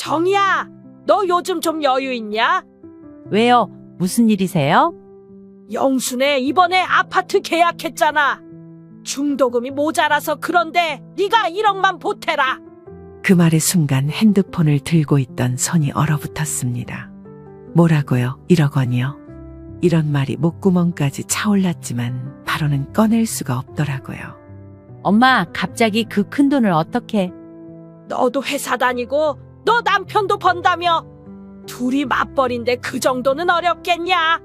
정이야, 너 요즘 좀 여유 있냐? 왜요? 무슨 일이세요? 영순에 이번에 아파트 계약했잖아. 중도금이 모자라서 그런데 네가 1억만 보태라. 그 말의 순간 핸드폰을 들고 있던 손이 얼어붙었습니다. 뭐라고요? 1억 원이요? 이런 말이 목구멍까지 차올랐지만 바로는 꺼낼 수가 없더라고요. 엄마, 갑자기 그 큰 돈을 어떻게? 너도 회사 다니고 너 남편도 번다며. 둘이 맞벌인데 그 정도는 어렵겠냐?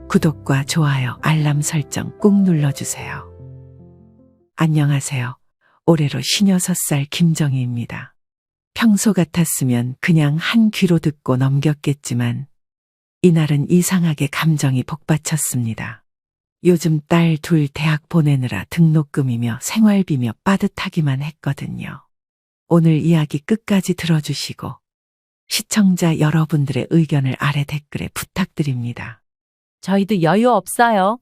구독과 좋아요, 알람 설정 꾹 눌러주세요. 안녕하세요. 올해로 56살 김정희입니다. 평소 같았으면 그냥 한 귀로 듣고 넘겼겠지만 이날은 이상하게 감정이 복받쳤습니다. 요즘 딸 둘 대학 보내느라 등록금이며 생활비며 빠듯하기만 했거든요. 오늘 이야기 끝까지 들어주시고 시청자 여러분들의 의견을 아래 댓글에 부탁드립니다. 저희도 여유 없어요.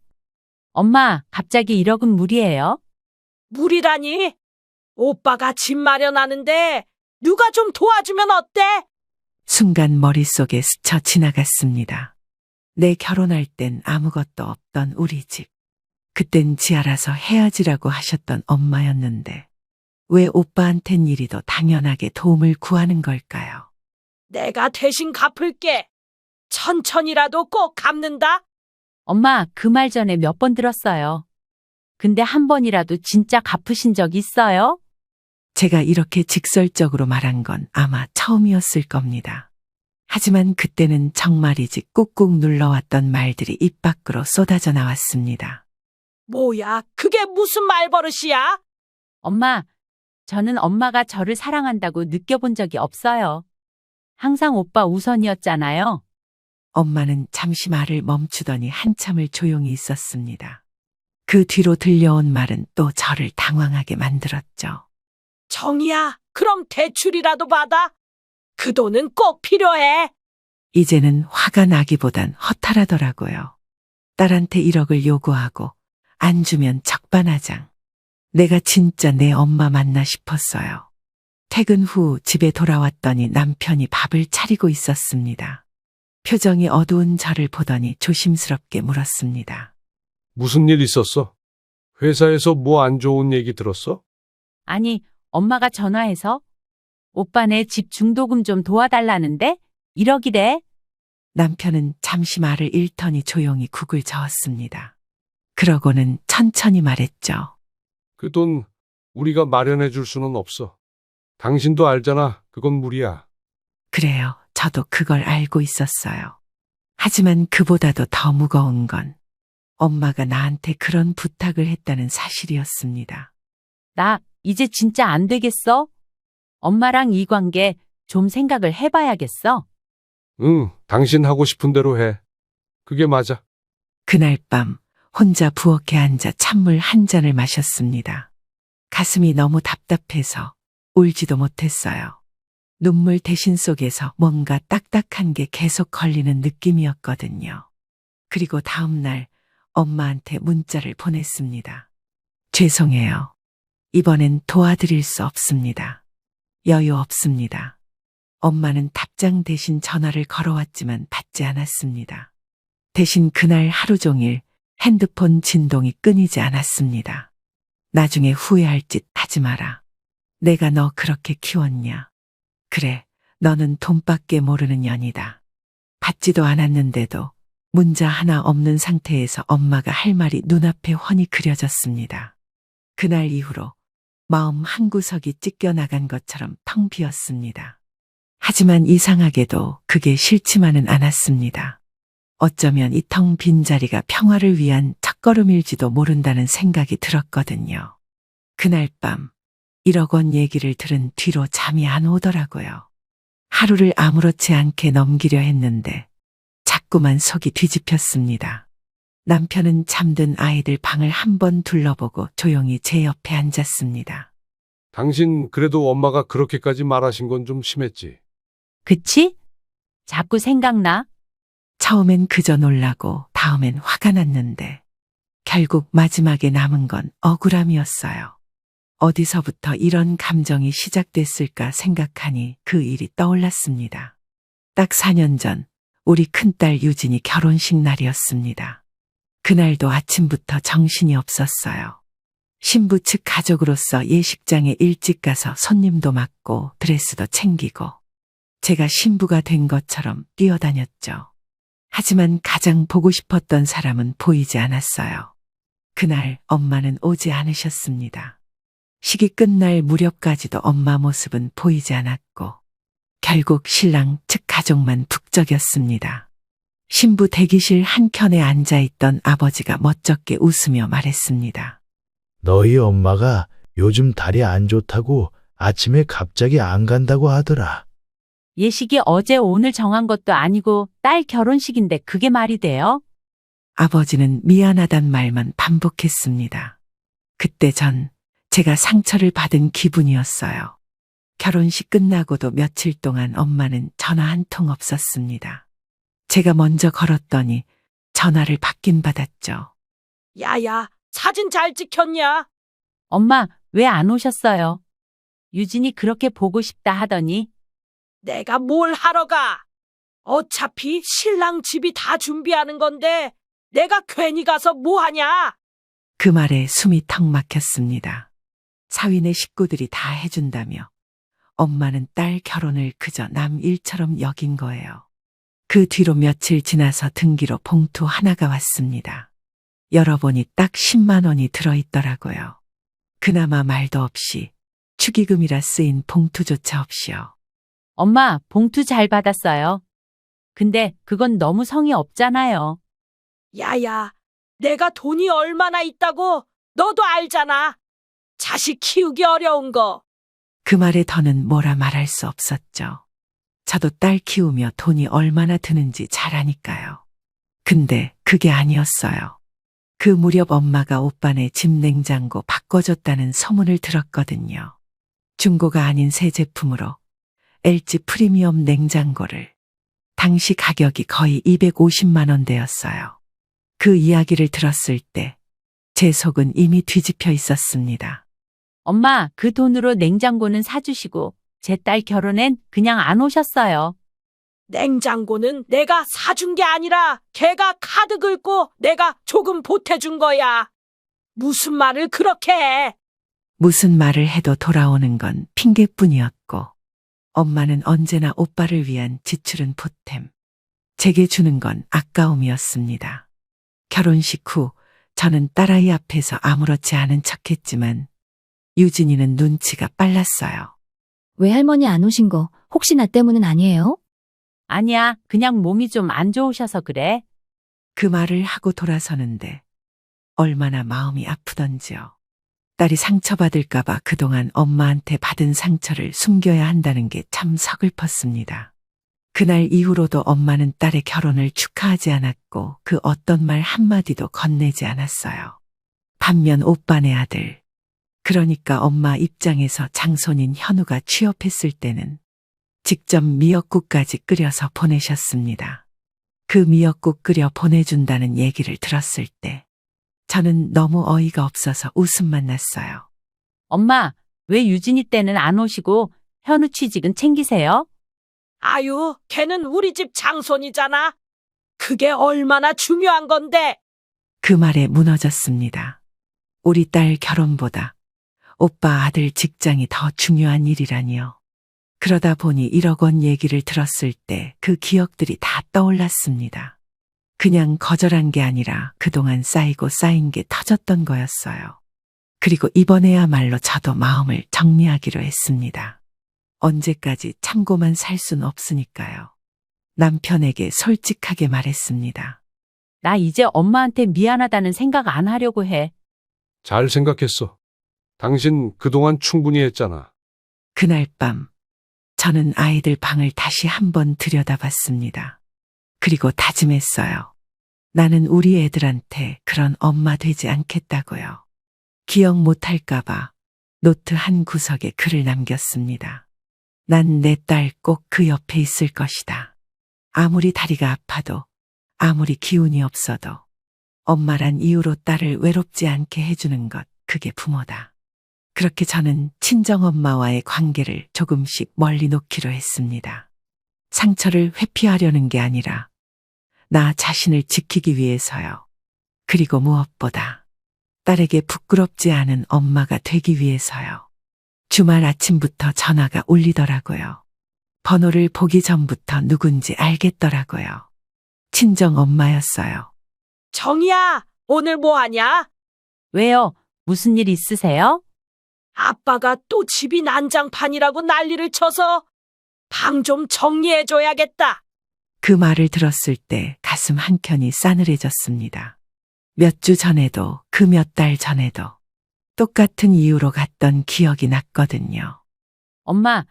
엄마, 갑자기 1억은 무리예요? 무리라니? 오빠가 집 마련하는데 누가 좀 도와주면 어때? 순간 머릿속에 스쳐 지나갔습니다. 내 결혼할 땐 아무것도 없던 우리 집. 그땐 지 알아서 해야지라고 하셨던 엄마였는데 왜 오빠한텐 이리도 당연하게 도움을 구하는 걸까요? 내가 대신 갚을게. 천천히라도 꼭 갚는다. 엄마, 그 말 전에 몇 번 들었어요. 근데 한 번이라도 진짜 갚으신 적 있어요? 제가 이렇게 직설적으로 말한 건 아마 처음이었을 겁니다. 하지만 그때는 정말이지 꾹꾹 눌러왔던 말들이 입 밖으로 쏟아져 나왔습니다. 뭐야, 그게 무슨 말버릇이야? 엄마, 저는 엄마가 저를 사랑한다고 느껴본 적이 없어요. 항상 오빠 우선이었잖아요. 엄마는 잠시 말을 멈추더니 한참을 조용히 있었습니다. 그 뒤로 들려온 말은 또 저를 당황하게 만들었죠. 정이야, 그럼 대출이라도 받아. 그 돈은 꼭 필요해. 이제는 화가 나기보단 허탈하더라고요. 딸한테 1억을 요구하고 안 주면 적반하장. 내가 진짜 내 엄마 맞나 싶었어요. 퇴근 후 집에 돌아왔더니 남편이 밥을 차리고 있었습니다. 표정이 어두운 저를 보더니 조심스럽게 물었습니다. 무슨 일 있었어? 회사에서 뭐 안 좋은 얘기 들었어? 아니, 엄마가 전화해서 오빠네 집 중도금 좀 도와달라는데 1억이래. 남편은 잠시 말을 잃더니 조용히 국을 저었습니다. 그러고는 천천히 말했죠. 그 돈 우리가 마련해 줄 수는 없어. 당신도 알잖아. 그건 무리야. 그래요. 저도 그걸 알고 있었어요. 하지만 그보다도 더 무거운 건 엄마가 나한테 그런 부탁을 했다는 사실이었습니다. 나 이제 진짜 안 되겠어? 엄마랑 이 관계 좀 생각을 해봐야겠어. 응, 당신 하고 싶은 대로 해. 그게 맞아. 그날 밤 혼자 부엌에 앉아 찬물 한 잔을 마셨습니다. 가슴이 너무 답답해서 울지도 못했어요. 눈물 대신 속에서 뭔가 딱딱한 게 계속 걸리는 느낌이었거든요. 그리고 다음 날 엄마한테 문자를 보냈습니다. 죄송해요. 이번엔 도와드릴 수 없습니다. 여유 없습니다. 엄마는 답장 대신 전화를 걸어왔지만 받지 않았습니다. 대신 그날 하루 종일 핸드폰 진동이 끊이지 않았습니다. 나중에 후회할 짓 하지 마라. 내가 너 그렇게 키웠냐. 그래, 너는 돈밖에 모르는 년이다. 받지도 않았는데도 문자 하나 없는 상태에서 엄마가 할 말이 눈앞에 훤히 그려졌습니다. 그날 이후로 마음 한구석이 찢겨나간 것처럼 텅 비었습니다. 하지만 이상하게도 그게 싫지만은 않았습니다. 어쩌면 이 텅 빈 자리가 평화를 위한 첫걸음일지도 모른다는 생각이 들었거든요. 그날 밤 1억 원 얘기를 들은 뒤로 잠이 안 오더라고요. 하루를 아무렇지 않게 넘기려 했는데 자꾸만 속이 뒤집혔습니다. 남편은 잠든 아이들 방을 한번 둘러보고 조용히 제 옆에 앉았습니다. 당신 그래도 엄마가 그렇게까지 말하신 건 좀 심했지. 그치? 자꾸 생각나. 처음엔 그저 놀라고 다음엔 화가 났는데 결국 마지막에 남은 건 억울함이었어요. 어디서부터 이런 감정이 시작됐을까 생각하니 그 일이 떠올랐습니다. 딱 4년 전 우리 큰딸 유진이 결혼식 날이었습니다. 그날도 아침부터 정신이 없었어요. 신부 측 가족으로서 예식장에 일찍 가서 손님도 맞고 드레스도 챙기고 제가 신부가 된 것처럼 뛰어다녔죠. 하지만 가장 보고 싶었던 사람은 보이지 않았어요. 그날 엄마는 오지 않으셨습니다. 식이 끝날 무렵까지도 엄마 모습은 보이지 않았고 결국 신랑 측 가족만 북적였습니다. 신부 대기실 한켠에 앉아있던 아버지가 멋쩍게 웃으며 말했습니다. 너희 엄마가 요즘 다리 안 좋다고 아침에 갑자기 안 간다고 하더라. 예식이 어제 오늘 정한 것도 아니고 딸 결혼식인데 그게 말이 돼요? 아버지는 미안하단 말만 반복했습니다. 그때 전 제가 상처를 받은 기분이었어요. 결혼식 끝나고도 며칠 동안 엄마는 전화 한 통 없었습니다. 제가 먼저 걸었더니 전화를 받긴 받았죠. 야야, 사진 잘 찍혔냐? 엄마, 왜 안 오셨어요? 유진이 그렇게 보고 싶다 하더니. 내가 뭘 하러 가? 어차피 신랑 집이 다 준비하는 건데 내가 괜히 가서 뭐 하냐? 그 말에 숨이 턱 막혔습니다. 사위네 식구들이 다 해준다며 엄마는 딸 결혼을 그저 남 일처럼 여긴 거예요. 그 뒤로 며칠 지나서 등기로 봉투 하나가 왔습니다. 열어보니 딱 10만 원이 들어있더라고요. 그나마 말도 없이 축의금이라 쓰인 봉투조차 없이요. 엄마, 봉투 잘 받았어요. 근데 그건 너무 성의 없잖아요. 야야, 내가 돈이 얼마나 있다고 너도 알잖아. 자식 키우기 어려운 거. 그 말에 더는 뭐라 말할 수 없었죠. 저도 딸 키우며 돈이 얼마나 드는지 잘 아니까요. 근데 그게 아니었어요. 그 무렵 엄마가 오빠네 집 냉장고 바꿔줬다는 소문을 들었거든요. 중고가 아닌 새 제품으로 LG 프리미엄 냉장고를. 당시 가격이 거의 250만 원대였어요. 그 이야기를 들었을 때 제 속은 이미 뒤집혀 있었습니다. 엄마, 그 돈으로 냉장고는 사주시고 제 딸 결혼엔 그냥 안 오셨어요. 냉장고는 내가 사준 게 아니라 걔가 카드 긁고 내가 조금 보태준 거야. 무슨 말을 그렇게 해? 무슨 말을 해도 돌아오는 건 핑계뿐이었고 엄마는 언제나 오빠를 위한 지출은 보탬, 제게 주는 건 아까움이었습니다. 결혼식 후 저는 딸아이 앞에서 아무렇지 않은 척했지만 유진이는 눈치가 빨랐어요. 외할머니 안 오신 거 혹시 나 때문은 아니에요? 아니야, 그냥 몸이 좀 안 좋으셔서 그래. 그 말을 하고 돌아서는데 얼마나 마음이 아프던지요. 딸이 상처받을까봐 그동안 엄마한테 받은 상처를 숨겨야 한다는 게 참 서글펐습니다. 그날 이후로도 엄마는 딸의 결혼을 축하하지 않았고 그 어떤 말 한마디도 건네지 않았어요. 반면 오빠네 아들, 그러니까 엄마 입장에서 장손인 현우가 취업했을 때는 직접 미역국까지 끓여서 보내셨습니다. 그 미역국 끓여 보내준다는 얘기를 들었을 때 저는 너무 어이가 없어서 웃음만 났어요. 엄마, 왜 유진이 때는 안 오시고 현우 취직은 챙기세요? 아유, 걔는 우리 집 장손이잖아. 그게 얼마나 중요한 건데. 그 말에 무너졌습니다. 우리 딸 결혼보다 오빠 아들 직장이 더 중요한 일이라니요. 그러다 보니 1억 원 얘기를 들었을 때 그 기억들이 다 떠올랐습니다. 그냥 거절한 게 아니라 그동안 쌓이고 쌓인 게 터졌던 거였어요. 그리고 이번에야말로 저도 마음을 정리하기로 했습니다. 언제까지 참고만 살 순 없으니까요. 남편에게 솔직하게 말했습니다. 나 이제 엄마한테 미안하다는 생각 안 하려고 해. 잘 생각했어. 당신 그동안 충분히 했잖아. 그날 밤 저는 아이들 방을 다시 한번 들여다봤습니다. 그리고 다짐했어요. 나는 우리 애들한테 그런 엄마 되지 않겠다고요. 기억 못할까봐 노트 한 구석에 글을 남겼습니다. 난 내 딸 꼭 그 옆에 있을 것이다. 아무리 다리가 아파도, 아무리 기운이 없어도 엄마란 이유로 딸을 외롭지 않게 해주는 것, 그게 부모다. 그렇게 저는 친정엄마와의 관계를 조금씩 멀리 놓기로 했습니다. 상처를 회피하려는 게 아니라 나 자신을 지키기 위해서요. 그리고 무엇보다 딸에게 부끄럽지 않은 엄마가 되기 위해서요. 주말 아침부터 전화가 울리더라고요. 번호를 보기 전부터 누군지 알겠더라고요. 친정 엄마였어요. 정희야, 오늘 뭐 하냐? 왜요? 무슨 일 있으세요? 아빠가 또 집이 난장판이라고 난리를 쳐서 방 좀 정리해줘야겠다. 그 말을 들었을 때 가슴 한켠이 싸늘해졌습니다. 몇 주 전에도 그 몇 달 전에도 똑같은 이유로 갔던 기억이 났거든요. 엄마,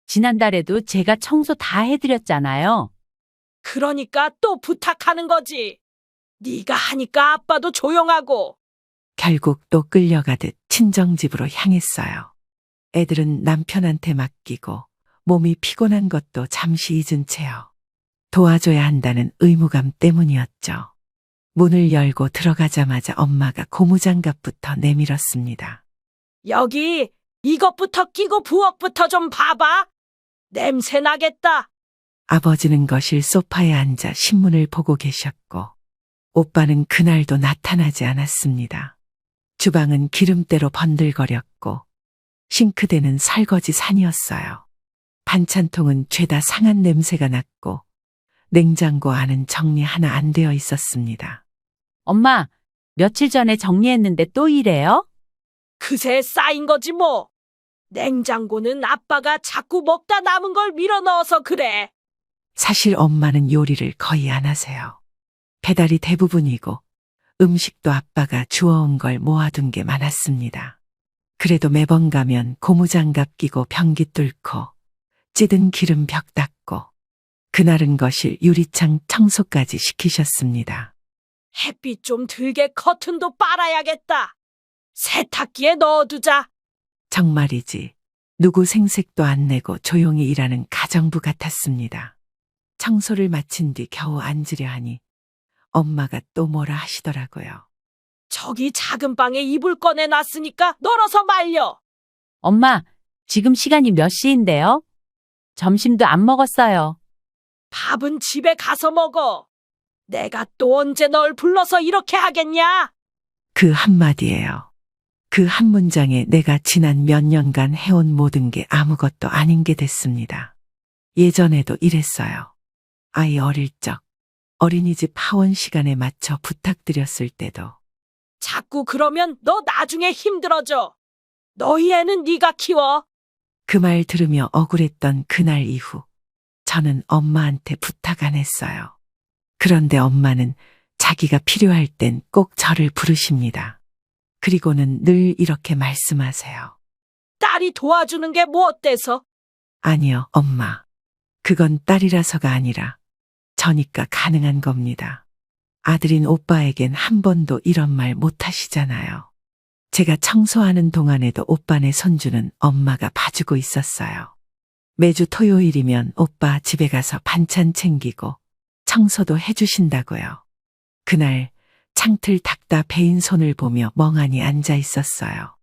지난달에도 제가 청소 다 해드렸잖아요. 그러니까 또 부탁하는 거지. 네가 하니까 아빠도 조용하고. 결국 또 끌려가듯 친정집으로 향했어요. 애들은 남편한테 맡기고 몸이 피곤한 것도 잠시 잊은 채요. 도와줘야 한다는 의무감 때문이었죠. 문을 열고 들어가자마자 엄마가 고무장갑부터 내밀었습니다. 여기 이것부터 끼고 부엌부터 좀 봐봐. 냄새 나겠다. 아버지는 거실 소파에 앉아 신문을 보고 계셨고 오빠는 그날도 나타나지 않았습니다. 주방은 기름때로 번들거렸고 싱크대는 설거지 산이었어요. 반찬통은 죄다 상한 냄새가 났고 냉장고 안은 정리 하나 안 되어 있었습니다. 엄마, 며칠 전에 정리했는데 또 이래요? 그새 쌓인 거지 뭐. 냉장고는 아빠가 자꾸 먹다 남은 걸 밀어 넣어서 그래. 사실 엄마는 요리를 거의 안 하세요. 배달이 대부분이고 음식도 아빠가 주워온 걸 모아둔 게 많았습니다. 그래도 매번 가면 고무장갑 끼고 변기 뚫고 찌든 기름 벽 닦고 그날은 거실 유리창 청소까지 시키셨습니다. 햇빛 좀 들게 커튼도 빨아야겠다. 세탁기에 넣어두자. 정말이지 누구 생색도 안 내고 조용히 일하는 가정부 같았습니다. 청소를 마친 뒤 겨우 앉으려 하니 엄마가 또 뭐라 하시더라고요. 저기 작은 방에 이불 꺼내놨으니까 널어서 말려. 엄마, 지금 시간이 몇 시인데요? 점심도 안 먹었어요. 밥은 집에 가서 먹어. 내가 또 언제 널 불러서 이렇게 하겠냐? 그 한마디예요. 그 한 문장에 내가 지난 몇 년간 해온 모든 게 아무것도 아닌 게 됐습니다. 예전에도 이랬어요. 아이 어릴 적 어린이집 하원 시간에 맞춰 부탁드렸을 때도 자꾸 그러면 너 나중에 힘들어져. 너희 애는 네가 키워. 그 말 들으며 억울했던 그날 이후 저는 엄마한테 부탁 안 했어요. 그런데 엄마는 자기가 필요할 땐 꼭 저를 부르십니다. 그리고는 늘 이렇게 말씀하세요. 딸이 도와주는 게 뭐 어때서? 아니요, 엄마. 그건 딸이라서가 아니라 저니까 가능한 겁니다. 아들인 오빠에겐 한 번도 이런 말 못 하시잖아요. 제가 청소하는 동안에도 오빠네 손주는 엄마가 봐주고 있었어요. 매주 토요일이면 오빠 집에 가서 반찬 챙기고 청소도 해주신다고요. 그날 창틀 닦다 베인 손을 보며 멍하니 앉아 있었어요.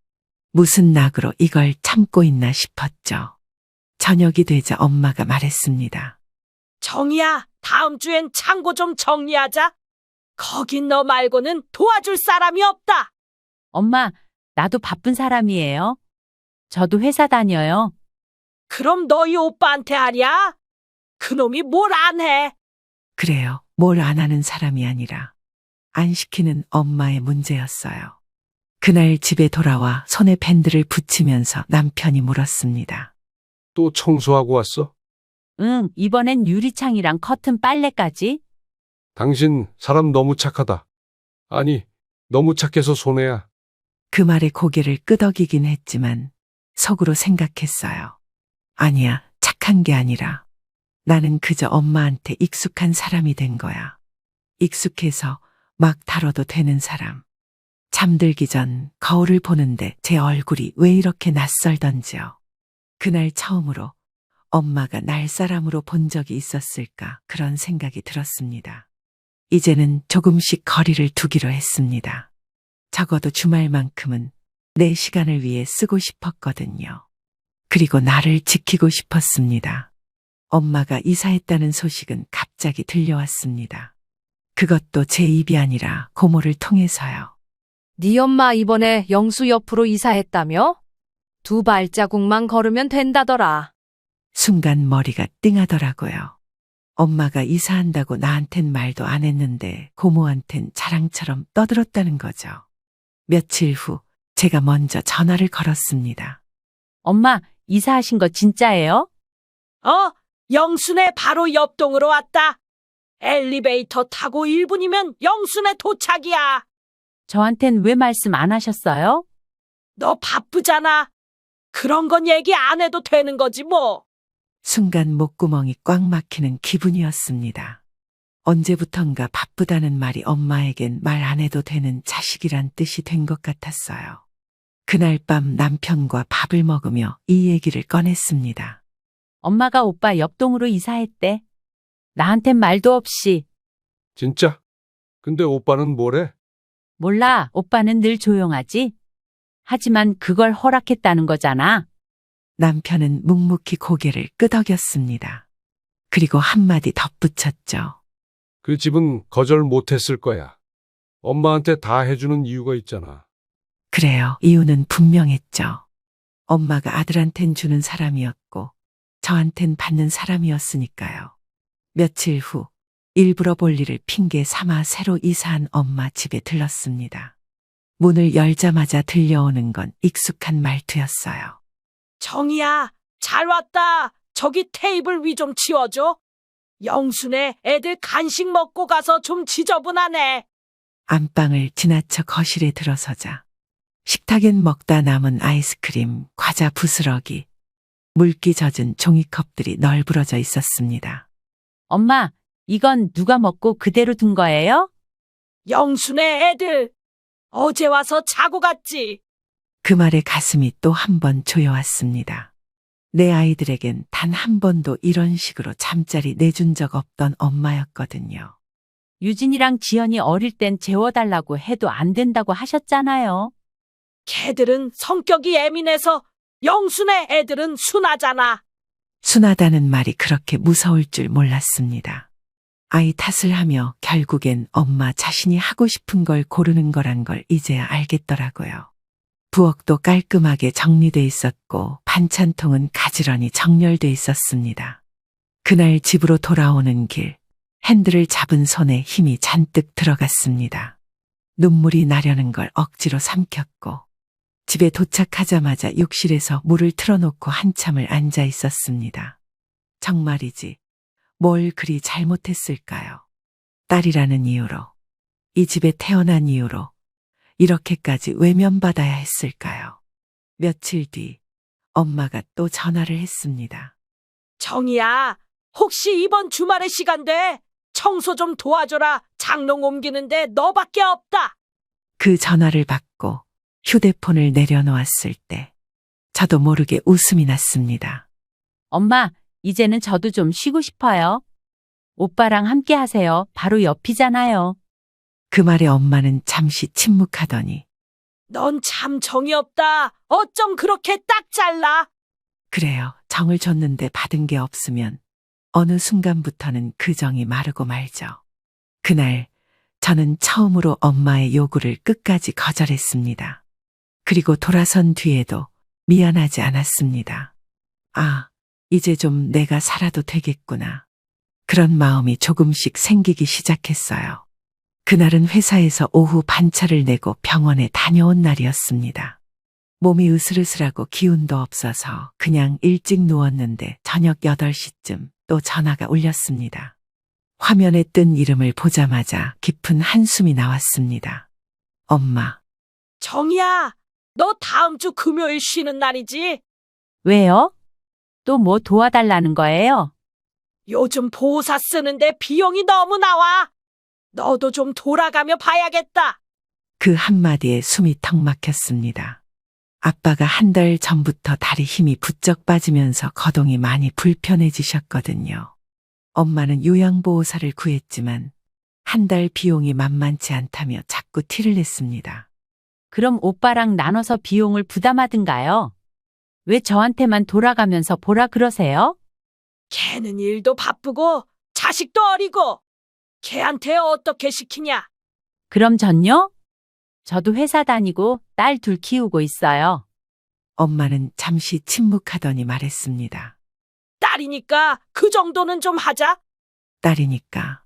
무슨 낙으로 이걸 참고 있나 싶었죠. 저녁이 되자 엄마가 말했습니다. 정희야, 다음 주엔 창고 좀 정리하자. 거긴 너 말고는 도와줄 사람이 없다. 엄마, 나도 바쁜 사람이에요. 저도 회사 다녀요. 그럼 너희 오빠한테 하랴? 그놈이 뭘 안 해? 그래요. 뭘 안 하는 사람이 아니라 안 시키는 엄마의 문제였어요. 그날 집에 돌아와 손에 밴드를 붙이면서 남편이 물었습니다. 또 청소하고 왔어? 응, 이번엔 유리창이랑 커튼 빨래까지. 당신 사람 너무 착하다. 아니, 너무 착해서 손해야. 그 말에 고개를 끄덕이긴 했지만 속으로 생각했어요. 아니야, 착한 게 아니라 나는 그저 엄마한테 익숙한 사람이 된 거야. 익숙해서 막 다뤄도 되는 사람. 잠들기 전 거울을 보는데 제 얼굴이 왜 이렇게 낯설던지요. 그날 처음으로 엄마가 날 사람으로 본 적이 있었을까 그런 생각이 들었습니다. 이제는 조금씩 거리를 두기로 했습니다. 적어도 주말만큼은 내 시간을 위해 쓰고 싶었거든요. 그리고 나를 지키고 싶었습니다. 엄마가 이사했다는 소식은 갑자기 들려왔습니다. 그것도 제 입이 아니라 고모를 통해서요. 네 엄마 이번에 영수 옆으로 이사했다며? 2발자국만 걸으면 된다더라. 순간 머리가 띵하더라고요. 엄마가 이사한다고 나한텐 말도 안 했는데 고모한텐 자랑처럼 떠들었다는 거죠. 며칠 후 제가 먼저 전화를 걸었습니다. 엄마, 이사하신 거 진짜예요? 영순의 바로 옆 동으로 왔다. 엘리베이터 타고 1분이면 영순의 도착이야. 저한텐 왜 말씀 안 하셨어요? 너 바쁘잖아. 그런 건 얘기 안 해도 되는 거지 뭐. 순간 목구멍이 꽉 막히는 기분이었습니다. 언제부턴가 바쁘다는 말이 엄마에겐 말 안 해도 되는 자식이란 뜻이 된 것 같았어요. 그날 밤 남편과 밥을 먹으며 이 얘기를 꺼냈습니다. 엄마가 오빠 옆동으로 이사했대. 나한텐 말도 없이. 진짜? 근데 오빠는 뭐래? 몰라, 오빠는 늘 조용하지. 하지만 그걸 허락했다는 거잖아. 남편은 묵묵히 고개를 끄덕였습니다. 그리고 한마디 덧붙였죠. 그 집은 거절 못했을 거야. 엄마한테 다 해주는 이유가 있잖아. 그래요. 이유는 분명했죠. 엄마가 아들한텐 주는 사람이었고 저한텐 받는 사람이었으니까요. 며칠 후 일부러 볼일을 핑계 삼아 새로 이사한 엄마 집에 들렀습니다. 문을 열자마자 들려오는 건 익숙한 말투였어요. 정이야, 잘 왔다. 저기 테이블 위 좀 치워줘. 영순의 애들 간식 먹고 가서 좀 지저분하네. 안방을 지나쳐 거실에 들어서자 식탁엔 먹다 남은 아이스크림, 과자 부스러기, 물기 젖은 종이컵들이 널브러져 있었습니다. 엄마, 이건 누가 먹고 그대로 둔 거예요? 영순의 애들. 어제 와서 자고 갔지. 그 말에 가슴이 또 한 번 조여왔습니다. 내 아이들에겐 단 한 번도 이런 식으로 잠자리 내준 적 없던 엄마였거든요. 유진이랑 지연이 어릴 땐 재워달라고 해도 안 된다고 하셨잖아요. 걔들은 성격이 예민해서 영순의 애들은 순하잖아. 순하다는 말이 그렇게 무서울 줄 몰랐습니다. 아이 탓을 하며 결국엔 엄마 자신이 하고 싶은 걸 고르는 거란 걸 이제야 알겠더라고요. 부엌도 깔끔하게 정리돼 있었고 반찬통은 가지런히 정렬돼 있었습니다. 그날 집으로 돌아오는 길, 핸들을 잡은 손에 힘이 잔뜩 들어갔습니다. 눈물이 나려는 걸 억지로 삼켰고 집에 도착하자마자 욕실에서 물을 틀어놓고 한참을 앉아 있었습니다. 정말이지 뭘 그리 잘못했을까요? 딸이라는 이유로, 이 집에 태어난 이유로 이렇게까지 외면받아야 했을까요? 며칠 뒤 엄마가 또 전화를 했습니다. 정이야, 혹시 이번 주말에 시간 돼? 청소 좀 도와줘라. 장롱 옮기는데 너밖에 없다. 그 전화를 받고 휴대폰을 내려놓았을 때 저도 모르게 웃음이 났습니다. 엄마, 이제는 저도 좀 쉬고 싶어요. 오빠랑 함께 하세요. 바로 옆이잖아요. 그 말에 엄마는 잠시 침묵하더니 넌 참 정이 없다. 어쩜 그렇게 딱 잘라? 그래요. 정을 줬는데 받은 게 없으면 어느 순간부터는 그 정이 마르고 말죠. 그날 저는 처음으로 엄마의 요구를 끝까지 거절했습니다. 그리고 돌아선 뒤에도 미안하지 않았습니다. 아, 이제 좀 내가 살아도 되겠구나. 그런 마음이 조금씩 생기기 시작했어요. 그날은 회사에서 오후 반차를 내고 병원에 다녀온 날이었습니다. 몸이 으슬으슬하고 기운도 없어서 그냥 일찍 누웠는데 저녁 8시쯤 또 전화가 울렸습니다. 화면에 뜬 이름을 보자마자 깊은 한숨이 나왔습니다. 엄마. 정이야, 너 다음 주 금요일 쉬는 날이지? 왜요? 또 뭐 도와달라는 거예요? 요즘 보호사 쓰는데 비용이 너무 나와. 너도 좀 돌아가며 봐야겠다. 그 한마디에 숨이 턱 막혔습니다. 아빠가 한 달 전부터 다리 힘이 부쩍 빠지면서 거동이 많이 불편해지셨거든요. 엄마는 요양보호사를 구했지만 한 달 비용이 만만치 않다며 자꾸 티를 냈습니다. 그럼 오빠랑 나눠서 비용을 부담하든가요? 왜 저한테만 돌아가면서 보라 그러세요? 걔는 일도 바쁘고 자식도 어리고 걔한테 어떻게 시키냐? 그럼 전요? 저도 회사 다니고 딸 둘 키우고 있어요. 엄마는 잠시 침묵하더니 말했습니다. 딸이니까 그 정도는 좀 하자. 딸이니까.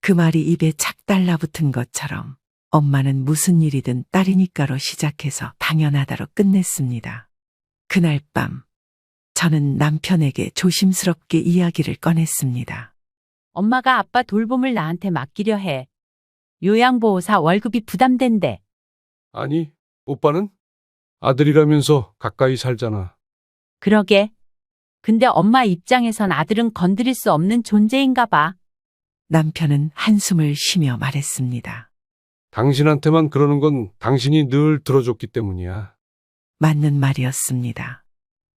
그 말이 입에 착 달라붙은 것처럼 엄마는 무슨 일이든 딸이니까로 시작해서 당연하다로 끝냈습니다. 그날 밤, 저는 남편에게 조심스럽게 이야기를 꺼냈습니다. 엄마가 아빠 돌봄을 나한테 맡기려 해. 요양보호사 월급이 부담된대. 아니, 오빠는? 아들이라면서 가까이 살잖아. 그러게. 근데 엄마 입장에선 아들은 건드릴 수 없는 존재인가 봐. 남편은 한숨을 쉬며 말했습니다. 당신한테만 그러는 건 당신이 늘 들어줬기 때문이야. 맞는 말이었습니다.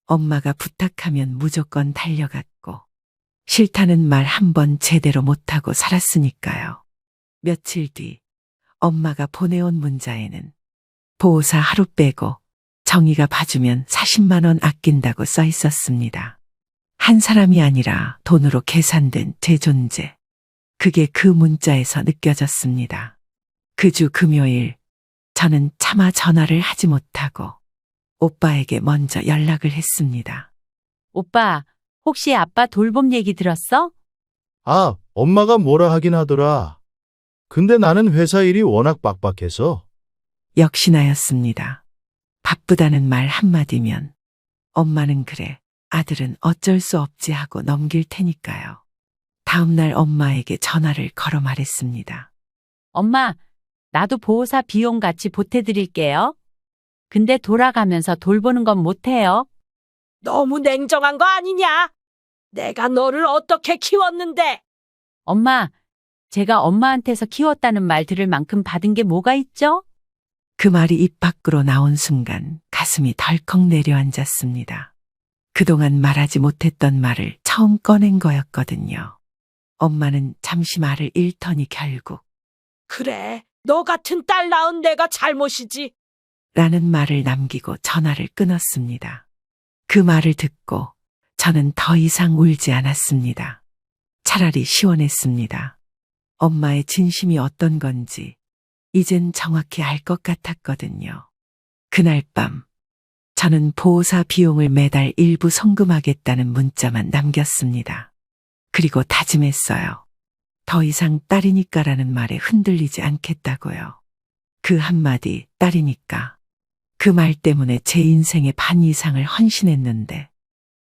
엄마가 부탁하면 무조건 달려갔고, 싫다는 말 한 번 제대로 못하고 살았으니까요. 며칠 뒤, 엄마가 보내온 문자에는 보호사 하루 빼고 정의가 봐주면 40만 원 아낀다고 써 있었습니다. 한 사람이 아니라 돈으로 계산된 제 존재. 그게 그 문자에서 느껴졌습니다. 그 주 금요일, 저는 차마 전화를 하지 못하고 오빠에게 먼저 연락을 했습니다. 오빠, 혹시 아빠 돌봄 얘기 들었어? 아, 엄마가 뭐라 하긴 하더라. 근데 나는 회사 일이 워낙 빡빡해서. 역시나였습니다. 바쁘다는 말 한마디면 엄마는 그래, 아들은 어쩔 수 없지 하고 넘길 테니까요. 다음날 엄마에게 전화를 걸어 말했습니다. 엄마, 나도 보호사 비용 같이 보태드릴게요. 근데 돌아가면서 돌보는 건 못해요. 너무 냉정한 거 아니냐? 내가 너를 어떻게 키웠는데? 엄마, 제가 엄마한테서 키웠다는 말 들을 만큼 받은 게 뭐가 있죠? 그 말이 입 밖으로 나온 순간 가슴이 덜컥 내려앉았습니다. 그동안 말하지 못했던 말을 처음 꺼낸 거였거든요. 엄마는 잠시 말을 잃더니 결국 그래, 너 같은 딸 낳은 내가 잘못이지. 라는 말을 남기고 전화를 끊었습니다. 그 말을 듣고 저는 더 이상 울지 않았습니다. 차라리 시원했습니다. 엄마의 진심이 어떤 건지 이젠 정확히 알 것 같았거든요. 그날 밤 저는 보호사 비용을 매달 일부 송금하겠다는 문자만 남겼습니다. 그리고 다짐했어요. 더 이상 딸이니까라는 말에 흔들리지 않겠다고요. 그 한마디 딸이니까. 그 말 때문에 제 인생의 반 이상을 헌신했는데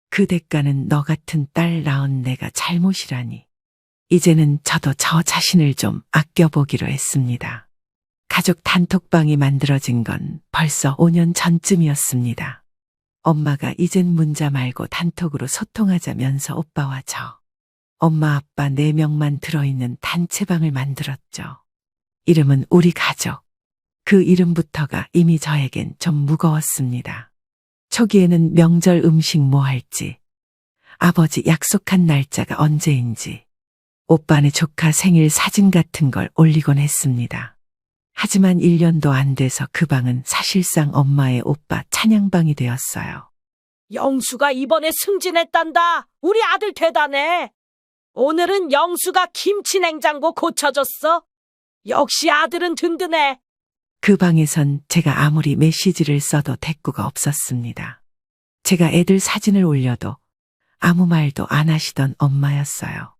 그 대가는 너 같은 딸 낳은 내가 잘못이라니. 이제는 저도 저 자신을 좀 아껴보기로 했습니다. 가족 단톡방이 만들어진 건 벌써 5년 전쯤이었습니다. 엄마가 이젠 문자 말고 단톡으로 소통하자면서 오빠와 저, 엄마 아빠 4명만 들어있는 단체방을 만들었죠. 이름은 우리 가족. 그 이름부터가 이미 저에겐 좀 무거웠습니다. 초기에는 명절 음식 뭐 할지, 아버지 약속한 날짜가 언제인지, 오빠네 조카 생일 사진 같은 걸 올리곤 했습니다. 하지만 1년도 안 돼서 그 방은 사실상 엄마의 오빠 찬양방이 되었어요. 영수가 이번에 승진했단다. 우리 아들 대단해. 오늘은 영수가 김치 냉장고 고쳐줬어. 역시 아들은 든든해. 그 방에선 제가 아무리 메시지를 써도 대꾸가 없었습니다. 제가 애들 사진을 올려도 아무 말도 안 하시던 엄마였어요.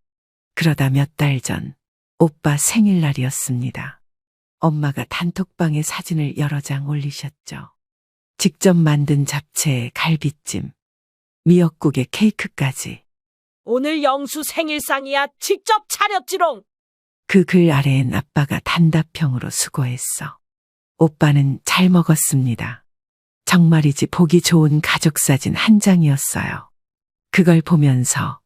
그러다 몇 달 전 오빠 생일날이었습니다. 엄마가 단톡방에 사진을 여러 장 올리셨죠. 직접 만든 잡채에 갈비찜, 미역국에 케이크까지. 오늘 영수 생일상이야. 직접 차렸지롱. 그 글 아래엔 아빠가 단답형으로 수고했어. 오빠는 잘 먹었습니다. 정말이지 보기 좋은 가족사진 한 장이었어요. 그걸 보면서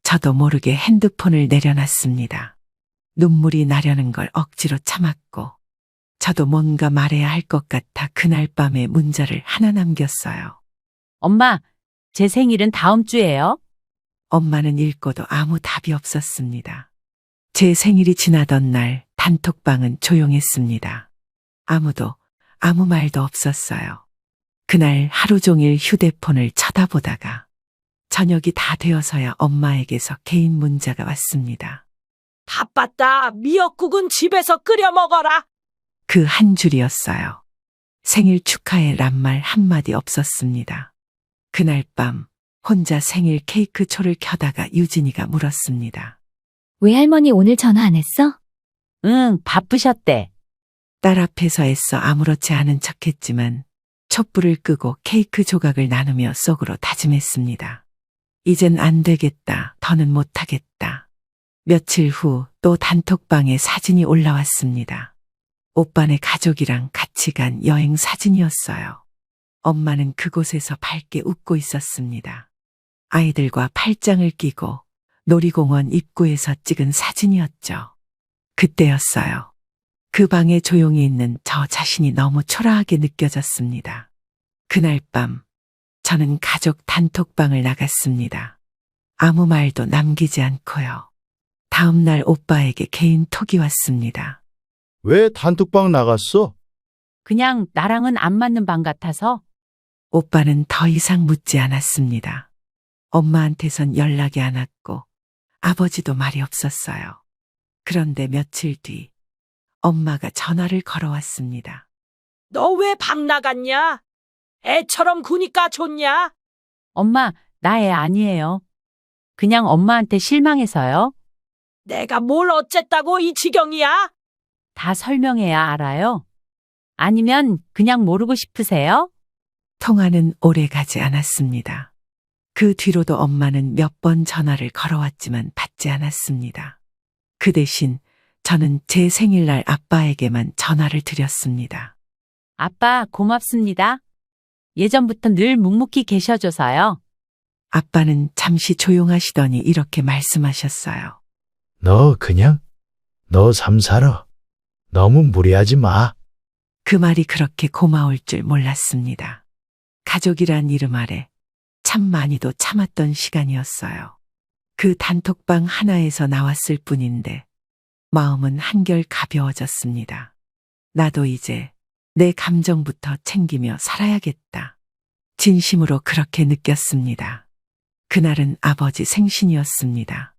저도 모르게 핸드폰을 내려놨습니다. 눈물이 나려는 걸 억지로 참았고 저도 뭔가 말해야 할 것 같아 그날 밤에 문자를 하나 남겼어요. 엄마, 제 생일은 다음 주예요. 엄마는 읽고도 아무 답이 없었습니다. 제 생일이 지나던 날 단톡방은 조용했습니다. 아무도 아무 말도 없었어요. 그날 하루 종일 휴대폰을 쳐다보다가 저녁이 다 되어서야 엄마에게서 개인 문자가 왔습니다. 바빴다. 미역국은 집에서 끓여 먹어라. 그 한 줄이었어요. 생일 축하해란 말 한마디 없었습니다. 그날 밤 혼자 생일 케이크 초를 켜다가 유진이가 물었습니다. 외할머니 오늘 전화 안 했어? 응, 바쁘셨대. 딸 앞에서 애써 아무렇지 않은 척했지만 촛불을 끄고 케이크 조각을 나누며 속으로 다짐했습니다. 이젠 안 되겠다. 더는 못하겠다. 며칠 후 또 단톡방에 사진이 올라왔습니다. 오빠네 가족이랑 같이 간 여행 사진이었어요. 엄마는 그곳에서 밝게 웃고 있었습니다. 아이들과 팔짱을 끼고 놀이공원 입구에서 찍은 사진이었죠. 그때였어요. 그 방에 조용히 있는 저 자신이 너무 초라하게 느껴졌습니다. 그날 밤 저는 가족 단톡방을 나갔습니다. 아무 말도 남기지 않고요. 다음 날 오빠에게 개인 톡이 왔습니다. 왜 단톡방 나갔어? 그냥 나랑은 안 맞는 방 같아서. 오빠는 더 이상 묻지 않았습니다. 엄마한테선 연락이 안 왔고 아버지도 말이 없었어요. 그런데 며칠 뒤 엄마가 전화를 걸어왔습니다. 너 왜 방 나갔냐? 애처럼 구니까 좋냐? 엄마, 나 애 아니에요. 그냥 엄마한테 실망해서요. 내가 뭘 어쨌다고 이 지경이야? 다 설명해야 알아요. 아니면 그냥 모르고 싶으세요? 통화는 오래 가지 않았습니다. 그 뒤로도 엄마는 몇 번 전화를 걸어왔지만 받지 않았습니다. 그 대신 저는 제 생일날 아빠에게만 전화를 드렸습니다. 아빠, 고맙습니다. 예전부터 늘 묵묵히 계셔줘서요. 아빠는 잠시 조용하시더니 이렇게 말씀하셨어요. 너 삶 살아. 너무 무리하지 마. 그 말이 그렇게 고마울 줄 몰랐습니다. 가족이란 이름 아래 참 많이도 참았던 시간이었어요. 그 단톡방 하나에서 나왔을 뿐인데 마음은 한결 가벼워졌습니다. 나도 이제 내 감정부터 챙기며 살아야겠다. 진심으로 그렇게 느꼈습니다. 그날은 아버지 생신이었습니다.